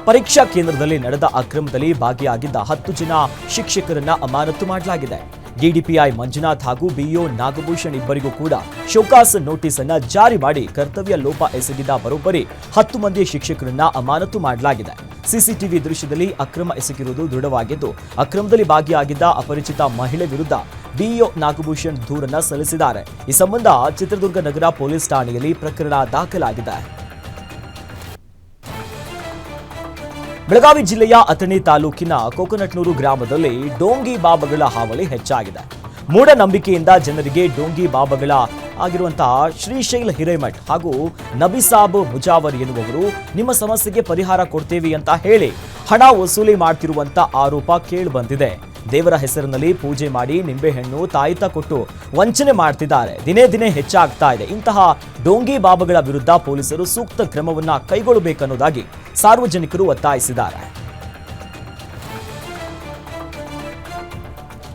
ಪರೀಕ್ಷಾ ಕೇಂದ್ರದಲ್ಲಿ ನಡೆದ ಅಕ್ರಮದಲ್ಲಿ ಭಾಗಿಯಾಗಿದ್ದ 10 ಜನ ಶಿಕ್ಷಕರನ್ನ ಅಮಾನತು ಮಾಡಲಾಗಿದೆ. ಡಿಡಿಪಿಐ ಮಂಜುನಾಥ್ ಹಾಗೂ ಬಿಇಒ ನಾಗಭೂಷಣ್ ಇಬ್ಬರಿಗೂ ಕೂಡ ಶೋಕಾಸ್ ನೋಟಿಸ್ ಅನ್ನ ಜಾರಿ ಮಾಡಿ ಕರ್ತವ್ಯ ಲೋಪ ಎಸಗಿದ ಬರೋಬ್ಬರಿ 10 ಮಂದಿ ಶಿಕ್ಷಕರನ್ನ ಅಮಾನತು ಮಾಡಲಾಗಿದೆ. ಸಿಸಿಟಿವಿ ದೃಶ್ಯದಲ್ಲಿ ಅಕ್ರಮ ಎಸಗಿರುವುದು ದೃಢವಾಗಿದ್ದು, ಅಕ್ರಮದಲ್ಲಿ ಭಾಗಿಯಾಗಿದ್ದ ಅಪರಿಚಿತ ಮಹಿಳೆ ವಿರುದ್ಧ ಬಿಇಒ ನಾಗಭೂಷಣ್ ದೂರನ್ನ ಸಲ್ಲಿಸಿದ್ದಾರೆ. ಈ ಸಂಬಂಧ ಚಿತ್ರದುರ್ಗ ನಗರ ಪೊಲೀಸ್ ಠಾಣೆಯಲ್ಲಿ ಪ್ರಕರಣ ದಾಖಲಾಗಿದೆ. ಬೆಳಗಾವಿ ಜಿಲ್ಲೆಯ ಅಥಣಿ ತಾಲೂಕಿನ ಕೋಕನಟ್ನೂರು ಗ್ರಾಮದಲ್ಲಿ ಡೋಂಗಿ ಬಾಬಾಗಳ ಹಾವಳಿ ಹೆಚ್ಚಾಗಿದೆ. ಮೂಢನಂಬಿಕೆಯಿಂದ ಜನರಿಗೆ ಡೋಂಗಿ ಬಾಬಾಗಳ ಆಗಿರುವಂತಹ ಶ್ರೀಶೈಲ್ ಹಿರೇಮಠ್ ಹಾಗೂ ನಬಿಸಾಬ್ ಮುಜಾವರ್ ಎನ್ನುವವರು ನಿಮ್ಮ ಸಮಸ್ಯೆಗೆ ಪರಿಹಾರ ಕೊಡ್ತೇವೆ ಅಂತ ಹೇಳಿ ಹಣ ವಸೂಲಿ ಮಾಡ್ತಿರುವಂತ ಆರೋಪ ಕೇಳಿಬಂದಿದೆ. ದೇವರ ಹೆಸರಿನಲ್ಲಿ ಪೂಜೆ ಮಾಡಿ ನಿಂಬೆಹಣ್ಣು ತಾಯಿತ ಕೊಟ್ಟು ವಂಚನೆ ಮಾಡ್ತಿದ್ದಾರೆ. ದಿನೇ ದಿನೇ ಹೆಚ್ಚಾಗ್ತಾ ಇದೆ. ಇಂತಹ ಡೋಂಗಿ ಬಾಬಾಗಳ ವಿರುದ್ಧ ಪೊಲೀಸರು ಸೂಕ್ತ ಕ್ರಮವನ್ನ ಕೈಗೊಳ್ಳಬೇಕನ್ನೋದಾಗಿ ಸಾರ್ವಜನಿಕರು ಒತ್ತಾಯಿಸಿದ್ದಾರೆ.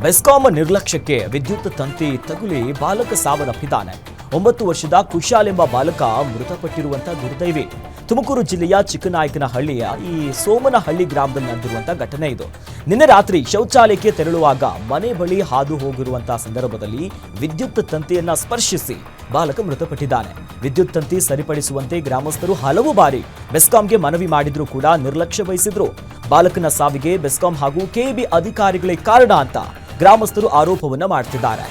ಬೆಸ್ಕಾಂ ನಿರ್ಲಕ್ಷ್ಯಕ್ಕೆ ವಿದ್ಯುತ್ ತಂತಿ ತಗುಲಿ ಬಾಲಕ ಸಾವನ್ನಪ್ಪಿದ್ದಾನೆ. 9 ವರ್ಷದ ಕುಶಾಲ್ ಎಂಬ ಬಾಲಕ ಮೃತಪಟ್ಟಿರುವಂತಹ ದುರ್ದೈವಿ. ತುಮಕೂರು ಜಿಲ್ಲೆಯ ಚಿಕ್ಕನಾಯಕನಹಳ್ಳಿಯ ಈ ಸೋಮನಹಳ್ಳಿ ಗ್ರಾಮದಲ್ಲಿ ನಡೆದಿರುವಂತಹ ಘಟನೆ ಇದು. ನಿನ್ನೆ ರಾತ್ರಿ ಶೌಚಾಲಯಕ್ಕೆ ತೆರಳುವಾಗ ಮನೆ ಬಳಿ ಹಾದು ಹೋಗಿರುವಂತಹ ಸಂದರ್ಭದಲ್ಲಿ ವಿದ್ಯುತ್ ತಂತಿಯನ್ನ ಸ್ಪರ್ಶಿಸಿ ಬಾಲಕ ಮೃತಪಟ್ಟಿದ್ದಾನೆ. ವಿದ್ಯುತ್ ತಂತಿ ಸರಿಪಡಿಸುವಂತೆ ಗ್ರಾಮಸ್ಥರು ಹಲವು ಬಾರಿ ಬೆಸ್ಕಾಂಗೆ ಮನವಿ ಮಾಡಿದ್ರೂ ಕೂಡ ನಿರ್ಲಕ್ಷ್ಯ ವಹಿಸಿದ್ರು. ಬಾಲಕನ ಸಾವಿಗೆ ಬೆಸ್ಕಾಂ ಹಾಗೂ ಕೆಇಬಿ ಅಧಿಕಾರಿಗಳೇ ಕಾರಣ ಅಂತ ಗ್ರಾಮಸ್ಥರು ಆರೋಪವನ್ನ ಮಾಡ್ತಿದ್ದಾರೆ.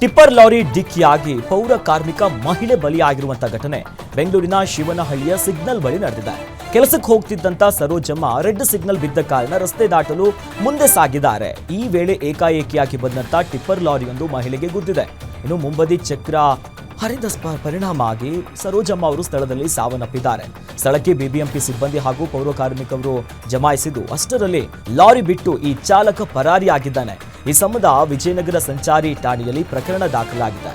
ಟಿಪ್ಪರ್ ಲಾರಿ ಡಿಕ್ಕಿಯಾಗಿ ಪೌರ ಕಾರ್ಮಿಕ ಮಹಿಳೆ ಬಲಿಯಾಗಿರುವಂತಹ ಘಟನೆ ಬೆಂಗಳೂರಿನ ಶಿವನಹಳ್ಳಿಯ ಸಿಗ್ನಲ್ ಬಳಿ ನಡೆದಿದೆ. ಕೆಲಸಕ್ಕೆ ಹೋಗ್ತಿದ್ದಂತ ಸರೋಜಮ್ಮ ರೆಡ್ ಸಿಗ್ನಲ್ ಬಿದ್ದ ಕಾರಣ ರಸ್ತೆ ದಾಟಲು ಮುಂದೆ ಸಾಗಿದ್ದಾರೆ. ಈ ವೇಳೆ ಏಕಾಏಕಿಯಾಗಿ ಬಂದಂತ ಟಿಪ್ಪರ್ ಲಾರಿಯೊಂದು ಮಹಿಳೆಗೆ ಗುದ್ದಿದೆ. ಇನ್ನು ಮುಂಬದಿ ಚಕ್ರ ಹರಿದ ಪರಿಣಾಮ ಆಗಿ ಸರೋಜಮ್ಮ ಅವರು ಸ್ಥಳದಲ್ಲಿ ಸಾವನ್ನಪ್ಪಿದ್ದಾರೆ. ಸ್ಥಳಕ್ಕೆ ಬಿಬಿಎಂಪಿ ಸಿಬ್ಬಂದಿ ಹಾಗೂ ಪೌರ ಕಾರ್ಮಿಕರು ಜಮಾಯಿಸಿದ್ದು ಅಷ್ಟರಲ್ಲಿ ಲಾರಿ ಬಿಟ್ಟು ಈ ಚಾಲಕ ಪರಾರಿಯಾಗಿದ್ದಾನೆ. ಈ ಸಂಬಂಧ ವಿಜಯನಗರ ಸಂಚಾರಿ ಠಾಣೆಯಲ್ಲಿ ಪ್ರಕರಣ ದಾಖಲಾಗಿದೆ.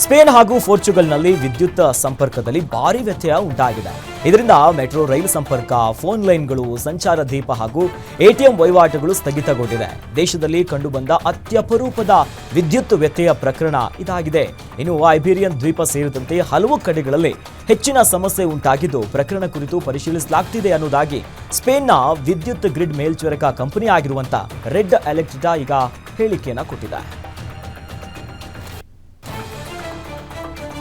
ಸ್ಪೇನ್ ಹಾಗೂ ಪೋರ್ಚುಗಲ್ನಲ್ಲಿ ವಿದ್ಯುತ್ ಸಂಪರ್ಕದಲ್ಲಿ ಭಾರಿ ವ್ಯತ್ಯಯ ಉಂಟಾಗಿದೆ. ಇದರಿಂದ ಮೆಟ್ರೋ ರೈಲು ಸಂಪರ್ಕ, ಫೋನ್ ಲೈನ್ಗಳು, ಸಂಚಾರ ದೀಪ ಹಾಗೂ ಎಟಿಎಂ ವಹಿವಾಟುಗಳು ಸ್ಥಗಿತಗೊಂಡಿದೆ. ದೇಶದಲ್ಲಿ ಕಂಡುಬಂದ ಅತ್ಯಪರೂಪದ ವಿದ್ಯುತ್ ವ್ಯತ್ಯಯ ಪ್ರಕರಣ ಇದಾಗಿದೆ. ಇನ್ನು ಐಬೀರಿಯನ್ ದ್ವೀಪ ಸೇರಿದಂತೆ ಹಲವು ಕಡೆಗಳಲ್ಲಿ ಹೆಚ್ಚಿನ ಸಮಸ್ಯೆ ಉಂಟಾಗಿದ್ದು ಪ್ರಕರಣ ಕುರಿತು ಪರಿಶೀಲಿಸಲಾಗುತ್ತಿದೆ ಅನ್ನೋದಾಗಿ ಸ್ಪೇನ್ನ ವಿದ್ಯುತ್ ಗ್ರಿಡ್ ಮೇಲ್ವಿಚಾರಕ ಕಂಪನಿ ಆಗಿರುವಂತಹ ರೆಡ್ ಎಲೆಕ್ಟ್ರಿಟಾ ಈಗ ಹೇಳಿಕೆಯನ್ನು ಕೊಟ್ಟಿದೆ.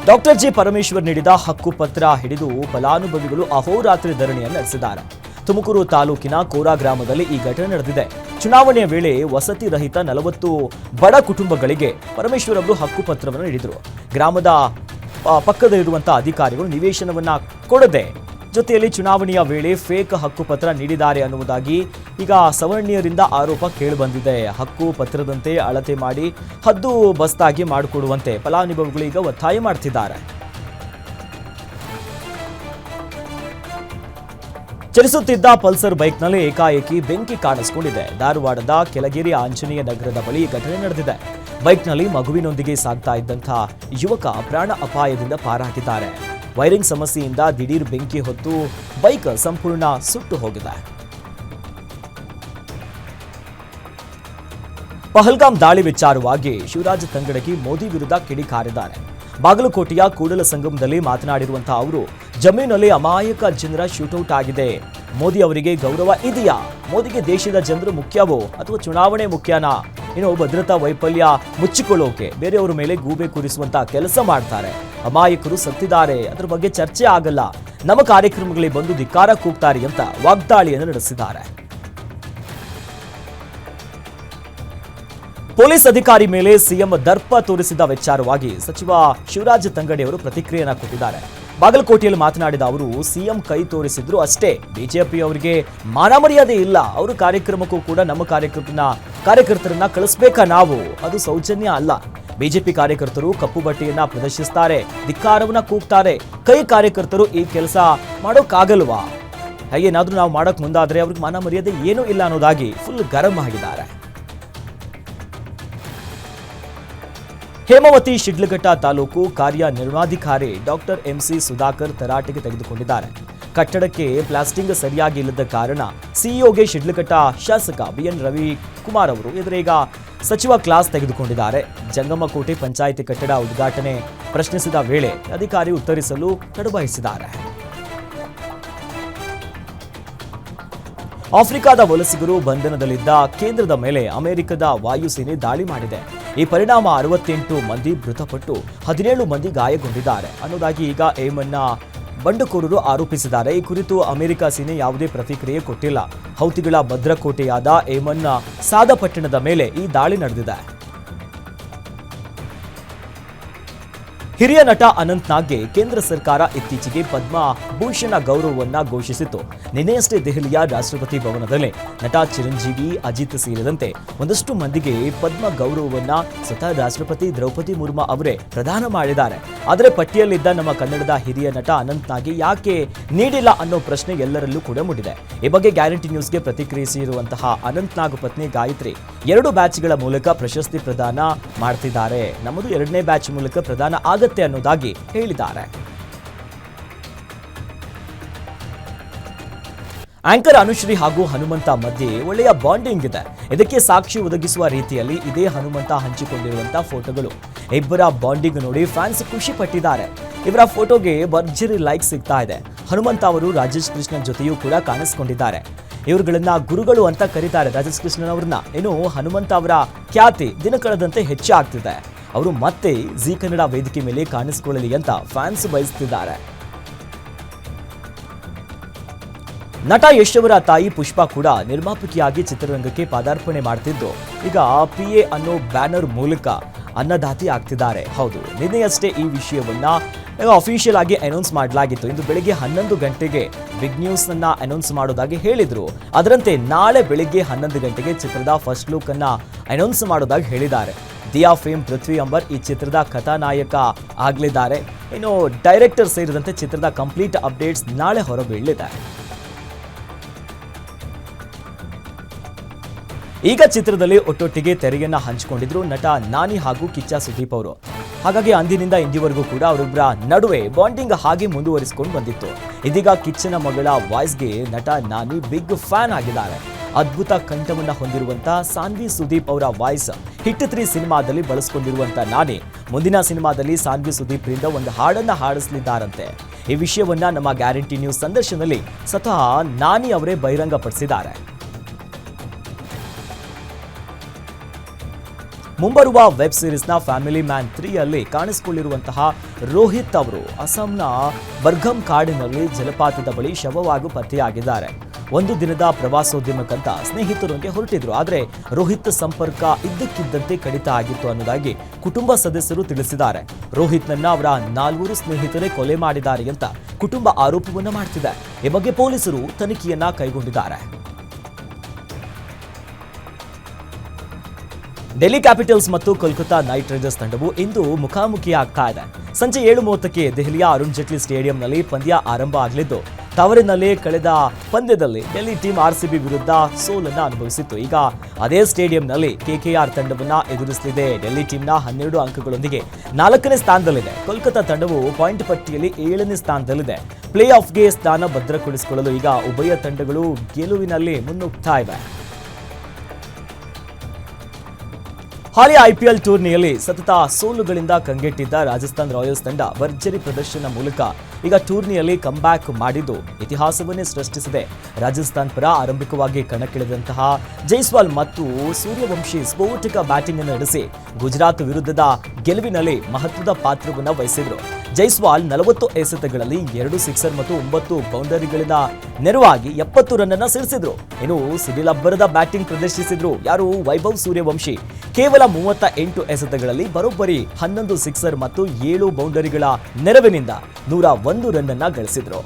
ಡಾಕ್ಟರ್ ಜಿ ಪರಮೇಶ್ವರ್ ನೀಡಿದ ಹಕ್ಕುಪತ್ರ ಹಿಡಿದು ಫಲಾನುಭವಿಗಳು ಅಹೋರಾತ್ರಿ ಧರಣಿಯನ್ನು ನಡೆಸಿದ್ದಾರೆ. ತುಮಕೂರು ತಾಲೂಕಿನ ಕೋರಾ ಗ್ರಾಮದಲ್ಲಿ ಈ ಘಟನೆ ನಡೆದಿದೆ. ಚುನಾವಣೆಯ ವೇಳೆ ವಸತಿ ರಹಿತ 40 ಬಡ ಕುಟುಂಬಗಳಿಗೆ ಪರಮೇಶ್ವರ್ ಅವರು ಹಕ್ಕುಪತ್ರವನ್ನು ನೀಡಿದರು. ಗ್ರಾಮದ ಪಕ್ಕದಲ್ಲಿರುವಂತಹ ಅಧಿಕಾರಿಗಳು ನಿವೇಶನವನ್ನ ಕೊಡದೆ ಜೊತೆಯಲ್ಲಿ ಚುನಾವಣೆಯ ವೇಳೆ ಫೇಕ್ ಹಕ್ಕುಪತ್ರ ನೀಡಿದ್ದಾರೆ ಅನ್ನುವುದಾಗಿ ಈಗ ಸವರ್ಣೀಯರಿಂದ ಆರೋಪ ಕೇಳಿಬಂದಿದೆ. ಹಕ್ಕು ಪತ್ರದಂತೆ ಅಳತೆ ಮಾಡಿ ಹದ್ದು ಬಸ್ತಾಗಿ ಮಾಡಿಕೊಡುವಂತೆ ಫಲಾನುಭವಿಗಳು ಈಗ ಒತ್ತಾಯ ಮಾಡ್ತಿದ್ದಾರೆ. ಚಲಿಸುತ್ತಿದ್ದ ಪಲ್ಸರ್ ಬೈಕ್ನಲ್ಲಿ ಏಕಾಏಕಿ ಬೆಂಕಿ ಕಾಣಿಸಿಕೊಂಡಿದೆ. ಧಾರವಾಡದ ಕೆಳಗೇರಿ ಆಂಜನೇಯ ನಗರದ ಬಳಿ ಘಟನೆ ನಡೆದಿದೆ. ಬೈಕ್ನಲ್ಲಿ ಮಗುವಿನೊಂದಿಗೆ ಸಾಗ್ತಾ ಇದ್ದಂತಹ ಯುವಕ ಪ್ರಾಣ ಅಪಾಯದಿಂದ ಪಾರಾಗಿದ್ದಾರೆ. ವೈರಿಂಗ್ ಸಮಸ್ಯೆಯಿಂದ ದಿಢೀರ್ ಬೆಂಕಿ ಹೊತ್ತು ಬೈಕ್ ಸಂಪೂರ್ಣ ಸುಟ್ಟು ಹೋಗಿದೆ. ಪಹಲ್ಗಾಮ್ ದಾಳಿ ವಿಚಾರವಾಗಿ ಶಿವರಾಜ್ ತಂಗಡಗಿ ಮೋದಿ ವಿರುದ್ಧ ಕಿಡಿಕಾರಿದ್ದಾರೆ. ಬಾಗಲಕೋಟೆಯ ಕೂಡಲಸಂಗಮದಲ್ಲಿ ಮಾತನಾಡಿರುವಂತಹ ಅವರು ಜಮೀನಲ್ಲಿ ಅಮಾಯಕ ಜನರ ಶೂಟೌಟ್ ಆಗಿದೆ. ಮೋದಿ ಅವರಿಗೆ ಗೌರವ ಇದೆಯಾ? ಮೋದಿಗೆ ದೇಶದ ಜನರು ಮುಖ್ಯವೋ ಅಥವಾ ಚುನಾವಣೆ ಮುಖ್ಯನಾ? ಇನ್ನು ಭದ್ರತಾ ವೈಫಲ್ಯ ಮುಚ್ಚಿಕೊಳ್ಳೋಕೆ ಬೇರೆಯವರ ಮೇಲೆ ಗೂಬೆ ಕೂರಿಸುವಂತ ಕೆಲಸ ಮಾಡ್ತಾರೆ. ಅಮಾಯಕರು ಸತ್ತಿದ್ದಾರೆ, ಅದರ ಬಗ್ಗೆ ಚರ್ಚೆ ಆಗಲ್ಲ. ನಮ್ಮ ಕಾರ್ಯಕ್ರಮಗಳಿಗೆ ಬಂದು ಧಿಕ್ಕಾರ ಕೂಗ್ತಾರೆ ಅಂತ ವಾಗ್ದಾಳಿಯನ್ನು ನಡೆಸಿದ್ದಾರೆ. ಪೊಲೀಸ್ ಅಧಿಕಾರಿ ಮೇಲೆ ಸಿಎಂ ದರ್ಪ ತೋರಿಸಿದ ವಿಚಾರವಾಗಿ ಸಚಿವ ಶಿವರಾಜ ತಂಗಡಿ ಅವರು ಪ್ರತಿಕ್ರಿಯೆಯನ್ನು ಕೊಟ್ಟಿದ್ದಾರೆ. ಬಾಗಲಕೋಟೆಯಲ್ಲಿ ಮಾತನಾಡಿದ ಅವರು, ಸಿಎಂ ಕೈ ತೋರಿಸಿದ್ರು ಅಷ್ಟೇ, ಬಿಜೆಪಿ ಅವರಿಗೆ ಮಾನ ಮರ್ಯಾದೆ ಇಲ್ಲ. ಅವರು ಕಾರ್ಯಕ್ರಮಕ್ಕೂ ಕೂಡ ನಮ್ಮ ಕಾರ್ಯಕರ್ತರನ್ನ ಕಳಿಸ್ಬೇಕಾ ನಾವು? ಅದು ಸೌಜನ್ಯ ಅಲ್ಲ. ಬಿಜೆಪಿ ಕಾರ್ಯಕರ್ತರು ಕಪ್ಪು ಬಟ್ಟೆಯನ್ನ ಪ್ರದರ್ಶಿಸ್ತಾರೆ, ಧಿಕ್ಕಾರವನ್ನ ಕೂಗ್ತಾರೆ. ಕೈ ಕಾರ್ಯಕರ್ತರು ಈ ಕೆಲಸ ಮಾಡೋಕ್ಕಾಗಲ್ವಾ? ಏನಾದ್ರೂ ನಾವು ಮಾಡೋಕ್ ಮುಂದಾದ್ರೆ ಅವ್ರಿಗೆ ಮಾನ ಮರ್ಯಾದೆ ಏನೂ ಇಲ್ಲ ಅನ್ನೋದಾಗಿ ಫುಲ್ ಗರಂ ಆಗಿದ್ದಾರೆ. ಹೇಮಾವತಿ ಶಿಡ್ಲಘಟ್ಟ ತಾಲೂಕು ಕಾರ್ಯನಿರ್ವಹಣಾಧಿಕಾರಿ ಡಾಕ್ಟರ್ ಎಂಸಿ ಸುಧಾಕರ್ ತರಾಟೆಗೆ ತೆಗೆದುಕೊಂಡಿದ್ದಾರೆ. ಕಟ್ಟಡಕ್ಕೆ ಪ್ಲಾಸ್ಟಿಂಗ್ ಸರಿಯಾಗಿ ಇಲ್ಲದ ಕಾರಣ ಸಿಇಒಗೆ ಶಿಡ್ಲಘಟ್ಟ ಶಾಸಕ ಬಿಎನ್ ರವಿಕುಮಾರ್ ಅವರು ಎದುರೀಗ ಸಚಿವ ಕ್ಲಾಸ್ ತೆಗೆದುಕೊಂಡಿದ್ದಾರೆ. ಜಂಗಮಕೋಟೆ ಪಂಚಾಯಿತಿ ಕಟ್ಟಡ ಉದ್ಘಾಟನೆ ಪ್ರಶ್ನಿಸಿದ ವೇಳೆ ಅಧಿಕಾರಿ ಉತ್ತರಿಸಲು ತಡಬಾಯಿಸಿದ್ದಾರೆ. ಆಫ್ರಿಕಾದ ವಲಸಿಗರು ಬಂಧನದಲ್ಲಿದ್ದ ಕೇಂದ್ರದ ಮೇಲೆ ಅಮೆರಿಕದ ವಾಯುಸೇನೆ ದಾಳಿ ಮಾಡಿದೆ. ಈ ಪರಿಣಾಮ 68 ಮಂದಿ ಮೃತಪಟ್ಟು 17 ಮಂದಿ ಗಾಯಗೊಂಡಿದ್ದಾರೆ ಅನ್ನೋದಾಗಿ ಈಗ ಏಮನ್ನ ಬಂಡುಕೋರರು ಆರೋಪಿಸಿದ್ದಾರೆ. ಈ ಕುರಿತು ಅಮೆರಿಕ ಸೇನೆ ಯಾವುದೇ ಪ್ರತಿಕ್ರಿಯೆ ಕೊಟ್ಟಿಲ್ಲ. ಹೌತಿಗಳ ಭದ್ರಕೋಟೆಯಾದ ಏಮನ್ನ ಸಾದ ಪಟ್ಟಣದ ಮೇಲೆ ಈ ದಾಳಿ ನಡೆದಿದೆ. ಹಿರಿಯ ನಟ ಅನಂತ್ ನಾಗ್ಗೆ ಕೇಂದ್ರ ಸರ್ಕಾರ ಇತ್ತೀಚೆಗೆ ಪದ್ಮಭೂಷಣ ಗೌರವವನ್ನ ಘೋಷಿಸಿತು. ನಿನ್ನೆಯಷ್ಟೇ ದೆಹಲಿಯ ರಾಷ್ಟ್ರಪತಿ ಭವನದಲ್ಲಿ ನಟ ಚಿರಂಜೀವಿ, ಅಜಿತ್ ಸೇರಿದಂತೆ ಒಂದಷ್ಟು ಮಂದಿಗೆ ಪದ್ಮ ಗೌರವವನ್ನ ಸ್ವತಃ ರಾಷ್ಟ್ರಪತಿ ದ್ರೌಪದಿ ಮುರ್ಮು ಅವರೇ ಪ್ರದಾನ ಮಾಡಿದ್ದಾರೆ. ಆದರೆ ಪಟ್ಟಿಯಲ್ಲಿದ್ದ ನಮ್ಮ ಕನ್ನಡದ ಹಿರಿಯ ನಟ ಅನಂತ್ ನಾಗ್ಗೆ ಯಾಕೆ ನೀಡಿಲ್ಲ ಅನ್ನೋ ಪ್ರಶ್ನೆ ಎಲ್ಲರಲ್ಲೂ ಕೂಡ ಮೂಡಿದೆ. ಈ ಬಗ್ಗೆ ಗ್ಯಾರಂಟಿ ನ್ಯೂಸ್ಗೆ ಪ್ರತಿಕ್ರಿಯಿಸಿರುವಂತಹ ಅನಂತ್ ನಾಗ್ ಪತ್ನಿ ಗಾಯತ್ರಿ 2 ಬ್ಯಾಚ್ಗಳ ಮೂಲಕ ಪ್ರಶಸ್ತಿ ಪ್ರದಾನ ಮಾಡ್ತಿದ್ದಾರೆ. ನಮ್ಮದು 2ನೇ ಬ್ಯಾಚ್ ಮೂಲಕ ಪ್ರದಾನ ಆಗತ್ತೆ ಅನ್ನೋದಾಗಿ ಹೇಳಿದ್ದಾರೆ. ಆಂಕರ್ ಅನುಶ್ರೀ ಹಾಗೂ ಹನುಮಂತ ಮಧ್ಯೆ ಒಳ್ಳೆಯ ಬಾಂಡಿಂಗ್ ಇದೆ. ಇದಕ್ಕೆ ಸಾಕ್ಷಿ ಒದಗಿಸುವ ರೀತಿಯಲ್ಲಿ ಇದೇ ಹನುಮಂತ ಹಂಚಿಕೊಂಡಿರುವಂತಹ ಫೋಟೋಗಳು. ಇಬ್ಬರ ಬಾಂಡಿಂಗ್ ನೋಡಿ ಫ್ಯಾನ್ಸ್ ಖುಷಿ ಪಟ್ಟಿದ್ದಾರೆ. ಇವರ ಫೋಟೋಗೆ ಭರ್ಜರಿ ಲೈಕ್ ಸಿಗ್ತಾ ಇದೆ. ಹನುಮಂತ ಅವರು ರಾಜೇಶ್ ಕೃಷ್ಣನ್ ಜೊತೆಯೂ ಕೂಡ ಕಾಣಿಸಿಕೊಂಡಿದ್ದಾರೆ. ಇವರುಗಳನ್ನ ಗುರುಗಳು ಅಂತ ಕರೀತಾರೆ ರಾಜೇಶ್ ಕೃಷ್ಣನ್ ಅವ್ರನ್ನ. ಇನ್ನು ಹನುಮಂತ ಅವರ ಖ್ಯಾತಿ ದಿನ ಕಳೆದಂತೆ ಹೆಚ್ಚಾಗ್ತಿದೆ. ಅವರು ಮತ್ತೆ ಜಿ ಕನ್ನಡ ವೇದಿಕೆ ಮೇಲೆ ಕಾಣಿಸಿಕೊಳ್ಳಲಿ ಅಂತ ಫ್ಯಾನ್ಸ್ ಬಯಸುತ್ತಿದ್ದಾರೆ. ನಟ ಯಶ್ ಅವರ ತಾಯಿ ಪುಷ್ಪಾ ಕೂಡ ನಿರ್ಮಾಪಕಿಯಾಗಿ ಚಿತ್ರರಂಗಕ್ಕೆ ಪಾದಾರ್ಪಣೆ ಮಾಡ್ತಿದ್ದು ಈಗ PA ಅನ್ನೋ ಬ್ಯಾನರ್ ಮೂಲಕ ಅನ್ನದಾತಿ ಆಗ್ತಿದ್ದಾರೆ. ಹೌದು, ನಿನ್ನೆಯಷ್ಟೇ ಈ ವಿಷಯವನ್ನ ಅಫಿಷಿಯಲ್ ಆಗಿ ಅನೌನ್ಸ್ ಮಾಡಲಾಗಿತ್ತು. ಇಂದು ಬೆಳಿಗ್ಗೆ 11 ಗಂಟೆಗೆ ಬಿಗ್ ನ್ಯೂಸ್ ಅನ್ನ ಅನೌನ್ಸ್ ಮಾಡೋದಾಗಿ ಹೇಳಿದ್ರು. ಅದರಂತೆ ನಾಳೆ ಬೆಳಿಗ್ಗೆ 11 ಗಂಟೆಗೆ ಚಿತ್ರದ ಫಸ್ಟ್ ಲುಕ್ ಅನ್ನ ಅನೌನ್ಸ್ ಮಾಡೋದಾಗಿ ಹೇಳಿದ್ದಾರೆ. ದಿಯಾ ಫೇಮ್ ಪೃಥ್ವಿ ಅಂಬರ್ ಈ ಚಿತ್ರದ ಕಥಾನಾಯಕ ಆಗಲಿದ್ದಾರೆ. ಇನ್ನು ಡೈರೆಕ್ಟರ್ ಸೇರಿದಂತೆ ಚಿತ್ರದ ಕಂಪ್ಲೀಟ್ ಅಪ್ಡೇಟ್ಸ್ ನಾಳೆ ಹೊರಬೀಳಲಿದೆ. ಈಗ ಚಿತ್ರದಲ್ಲಿ ಒಟ್ಟೊಟ್ಟಿಗೆ ತೆರೆಯನ್ನ ಹಂಚಿಕೊಂಡಿದ್ರು ನಟ ನಾನಿ ಹಾಗೂ ಕಿಚ್ಚ ಸುದೀಪ್ ಅವರು. ಹಾಗಾಗಿ ಅಂದಿನಿಂದ ಇಂದಿವರೆಗೂ ಕೂಡ ಅವರಿಬ್ಬರ ನಡುವೆ ಬಾಂಡಿಂಗ್ ಹಾಗೆ ಮುಂದುವರಿಸಿಕೊಂಡು ಬಂದಿತ್ತು. ಇದೀಗ ಕಿಚ್ಚನ ಮಗಳ ವಾಯ್ಸ್ಗೆ ನಟ ನಾನಿ ಬಿಗ್ ಫ್ಯಾನ್ ಆಗಿದ್ದಾರೆ. ಅದ್ಭುತ ಕಂಠವನ್ನ ಹೊಂದಿರುವಂತ ಸಾನ್ವಿ ಸುದೀಪ್ ಅವರ ವಾಯ್ಸ್ ಹಿಟ್ 3 ಸಿನಿಮಾದಲ್ಲಿ ಬಳಸಿಕೊಂಡಿರುವಂತ ನಾನಿ ಮುಂದಿನ ಸಿನಿಮಾದಲ್ಲಿ ಸಾನ್ವಿ ಸುದೀಪ್ ರಿಂದ ಒಂದು ಹಾಡನ್ನ ಹಾಡಿಸಲಿದ್ದಾರಂತೆ. ಈ ವಿಷಯವನ್ನ ನಮ್ಮ ಗ್ಯಾರಂಟಿ ನ್ಯೂಸ್ ಸಂದರ್ಶನದಲ್ಲಿ ಸ್ವತಃ ನಾನಿ ಅವರೇ ಬಹಿರಂಗಪಡಿಸಿದ್ದಾರೆ. ಮುಂಬರುವ ವೆಬ್ ಸೀರೀಸ್ನ ಫ್ಯಾಮಿಲಿ ಮ್ಯಾನ್ 3 ಅಲ್ಲಿ ಕಾಣಿಸಿಕೊಳ್ಳಿರುವಂತಹ ರೋಹಿತ್ ಅವರು ಅಸ್ಸಾಂನ ಬರ್ಗಮ್ ಕಾಡಿನಲ್ಲಿ ಜಲಪಾತದ ಬಳಿ ಶವವಾಗಿ ಪತ್ತೆಯಾಗಿದ್ದಾರೆ. ಒಂದು ದಿನದ ಪ್ರವಾಸೋದ್ಯಮಕ್ಕಂತ ಸ್ನೇಹಿತರೊಂದಿಗೆ ಹೊರಟಿದ್ರು. ಆದರೆ ರೋಹಿತ್ ಸಂಪರ್ಕ ಇದ್ದಕ್ಕಿದ್ದಂತೆ ಕಡಿತ ಆಗಿತ್ತು ಅನ್ನೋದಾಗಿ ಕುಟುಂಬ ಸದಸ್ಯರು ತಿಳಿಸಿದ್ದಾರೆ. ರೋಹಿತ್ನನ್ನ ಅವರ 4 ಸ್ನೇಹಿತರೇ ಕೊಲೆ ಮಾಡಿದ್ದಾರೆ ಅಂತ ಕುಟುಂಬ ಆರೋಪವನ್ನ ಮಾಡ್ತಿದೆ. ಈ ಬಗ್ಗೆ ಪೊಲೀಸರು ತನಿಖೆಯನ್ನ ಕೈಗೊಂಡಿದ್ದಾರೆ. ಡೆಲ್ಲಿ ಕ್ಯಾಪಿಟಲ್ಸ್ ಮತ್ತು ಕೋಲ್ಕತಾ ನೈಟ್ ರೈಡರ್ಸ್ ತಂಡವು ಇಂದು ಮುಖಾಮುಖಿಯಾಗ್ತಾ ಇದೆ. ಸಂಜೆ 7:30ಕ್ಕೆ ದೆಹಲಿಯ ಅರುಣ್ ಜೇಟ್ಲಿ ಸ್ಟೇಡಿಯಂನಲ್ಲಿ ಪಂದ್ಯ ಆರಂಭ ಆಗಲಿದ್ದು, ತವರಿನಲ್ಲಿ ಕಳೆದ ಪಂದ್ಯದಲ್ಲಿ ಡೆಲ್ಲಿ ಟೀಮ್ RCB ವಿರುದ್ಧ ಸೋಲನ್ನ ಅನುಭವಿಸಿತ್ತು. ಈಗ ಅದೇ ಸ್ಟೇಡಿಯಂನಲ್ಲಿ KKR ತಂಡವನ್ನ ಎದುರಿಸಲಿದೆ. ಡೆಲ್ಲಿ ಟೀಮ್ನ 12 ಅಂಕಗಳೊಂದಿಗೆ 4ನೇ ಸ್ಥಾನದಲ್ಲಿದೆ. ಕೋಲ್ಕತಾ ತಂಡವು ಪಾಯಿಂಟ್ ಪಟ್ಟಿಯಲ್ಲಿ 7ನೇ ಸ್ಥಾನದಲ್ಲಿದೆ. ಪ್ಲೇ ಆಫ್ಗೆ ಸ್ಥಾನ ಭದ್ರಗೊಳಿಸಿಕೊಳ್ಳಲು ಈಗ ಉಭಯ ತಂಡಗಳು ಗೆಲುವಿನಲ್ಲಿ ಮುನ್ನುಗ್ತಾ ಇವೆ. ಹಾಲಿ ಐಪಿಎಲ್ ಟೂರ್ನಿಯಲ್ಲಿ ಸತತ ಸೋಲುಗಳಿಂದ ಕಂಗೆಟ್ಟಿದ್ದ ರಾಜಸ್ಥಾನ್ ರಾಯಲ್ಸ್ ತಂಡ ಭರ್ಜರಿ ಪ್ರದರ್ಶನ ಮೂಲಕ ಈಗ ಟೂರ್ನಿಯಲ್ಲಿ ಕಂಬ್ಯಾಕ್ ಮಾಡಿದ್ದು ಇತಿಹಾಸವನ್ನೇ ಸೃಷ್ಟಿಸಿದೆ. ರಾಜಸ್ಥಾನ್ ಪರ ಆರಂಭಿಕವಾಗಿ ಕಣಕ್ಕಿಳಿದಂತಹ ಜೈಸ್ವಾಲ್ ಮತ್ತು ಸೂರ್ಯವಂಶಿ ಸ್ಫೋಟಕ ಬ್ಯಾಟಿಂಗ್ ಅನ್ನು ನಡೆಸಿ ಗುಜರಾತ್ ವಿರುದ್ಧದ ಗೆಲುವಿನಲ್ಲಿ ಮಹತ್ವದ ಪಾತ್ರವನ್ನು ವಹಿಸಿದ್ರು. ಜೈಸ್ವಾಲ್ 40 ಎಸೆತಗಳಲ್ಲಿ 2 ಸಿಕ್ಸರ್ ಮತ್ತು 9 ಬೌಂಡರಿಗಳಿಂದ ನೆರವಾಗಿ 70 ರನ್ ಅನ್ನು ಸಿಡಿಸಿದ್ರು. ಇನ್ನು ಸಿಡಿಲಬ್ಬರದ ಬ್ಯಾಟಿಂಗ್ ಪ್ರದರ್ಶಿಸಿದ್ರು ಯಾರು ವೈಭವ್ ಸೂರ್ಯವಂಶಿ. ಕೇವಲ 38 ಎಸೆತಗಳಲ್ಲಿ ಬರೋಬ್ಬರಿ 11 ಸಿಕ್ಸರ್ ಮತ್ತು 7 ಬೌಂಡರಿಗಳ ನೆರವಿನಿಂದ 101 ರನ್ ಅನ್ನ ಗಳಿಸಿದ್ರು.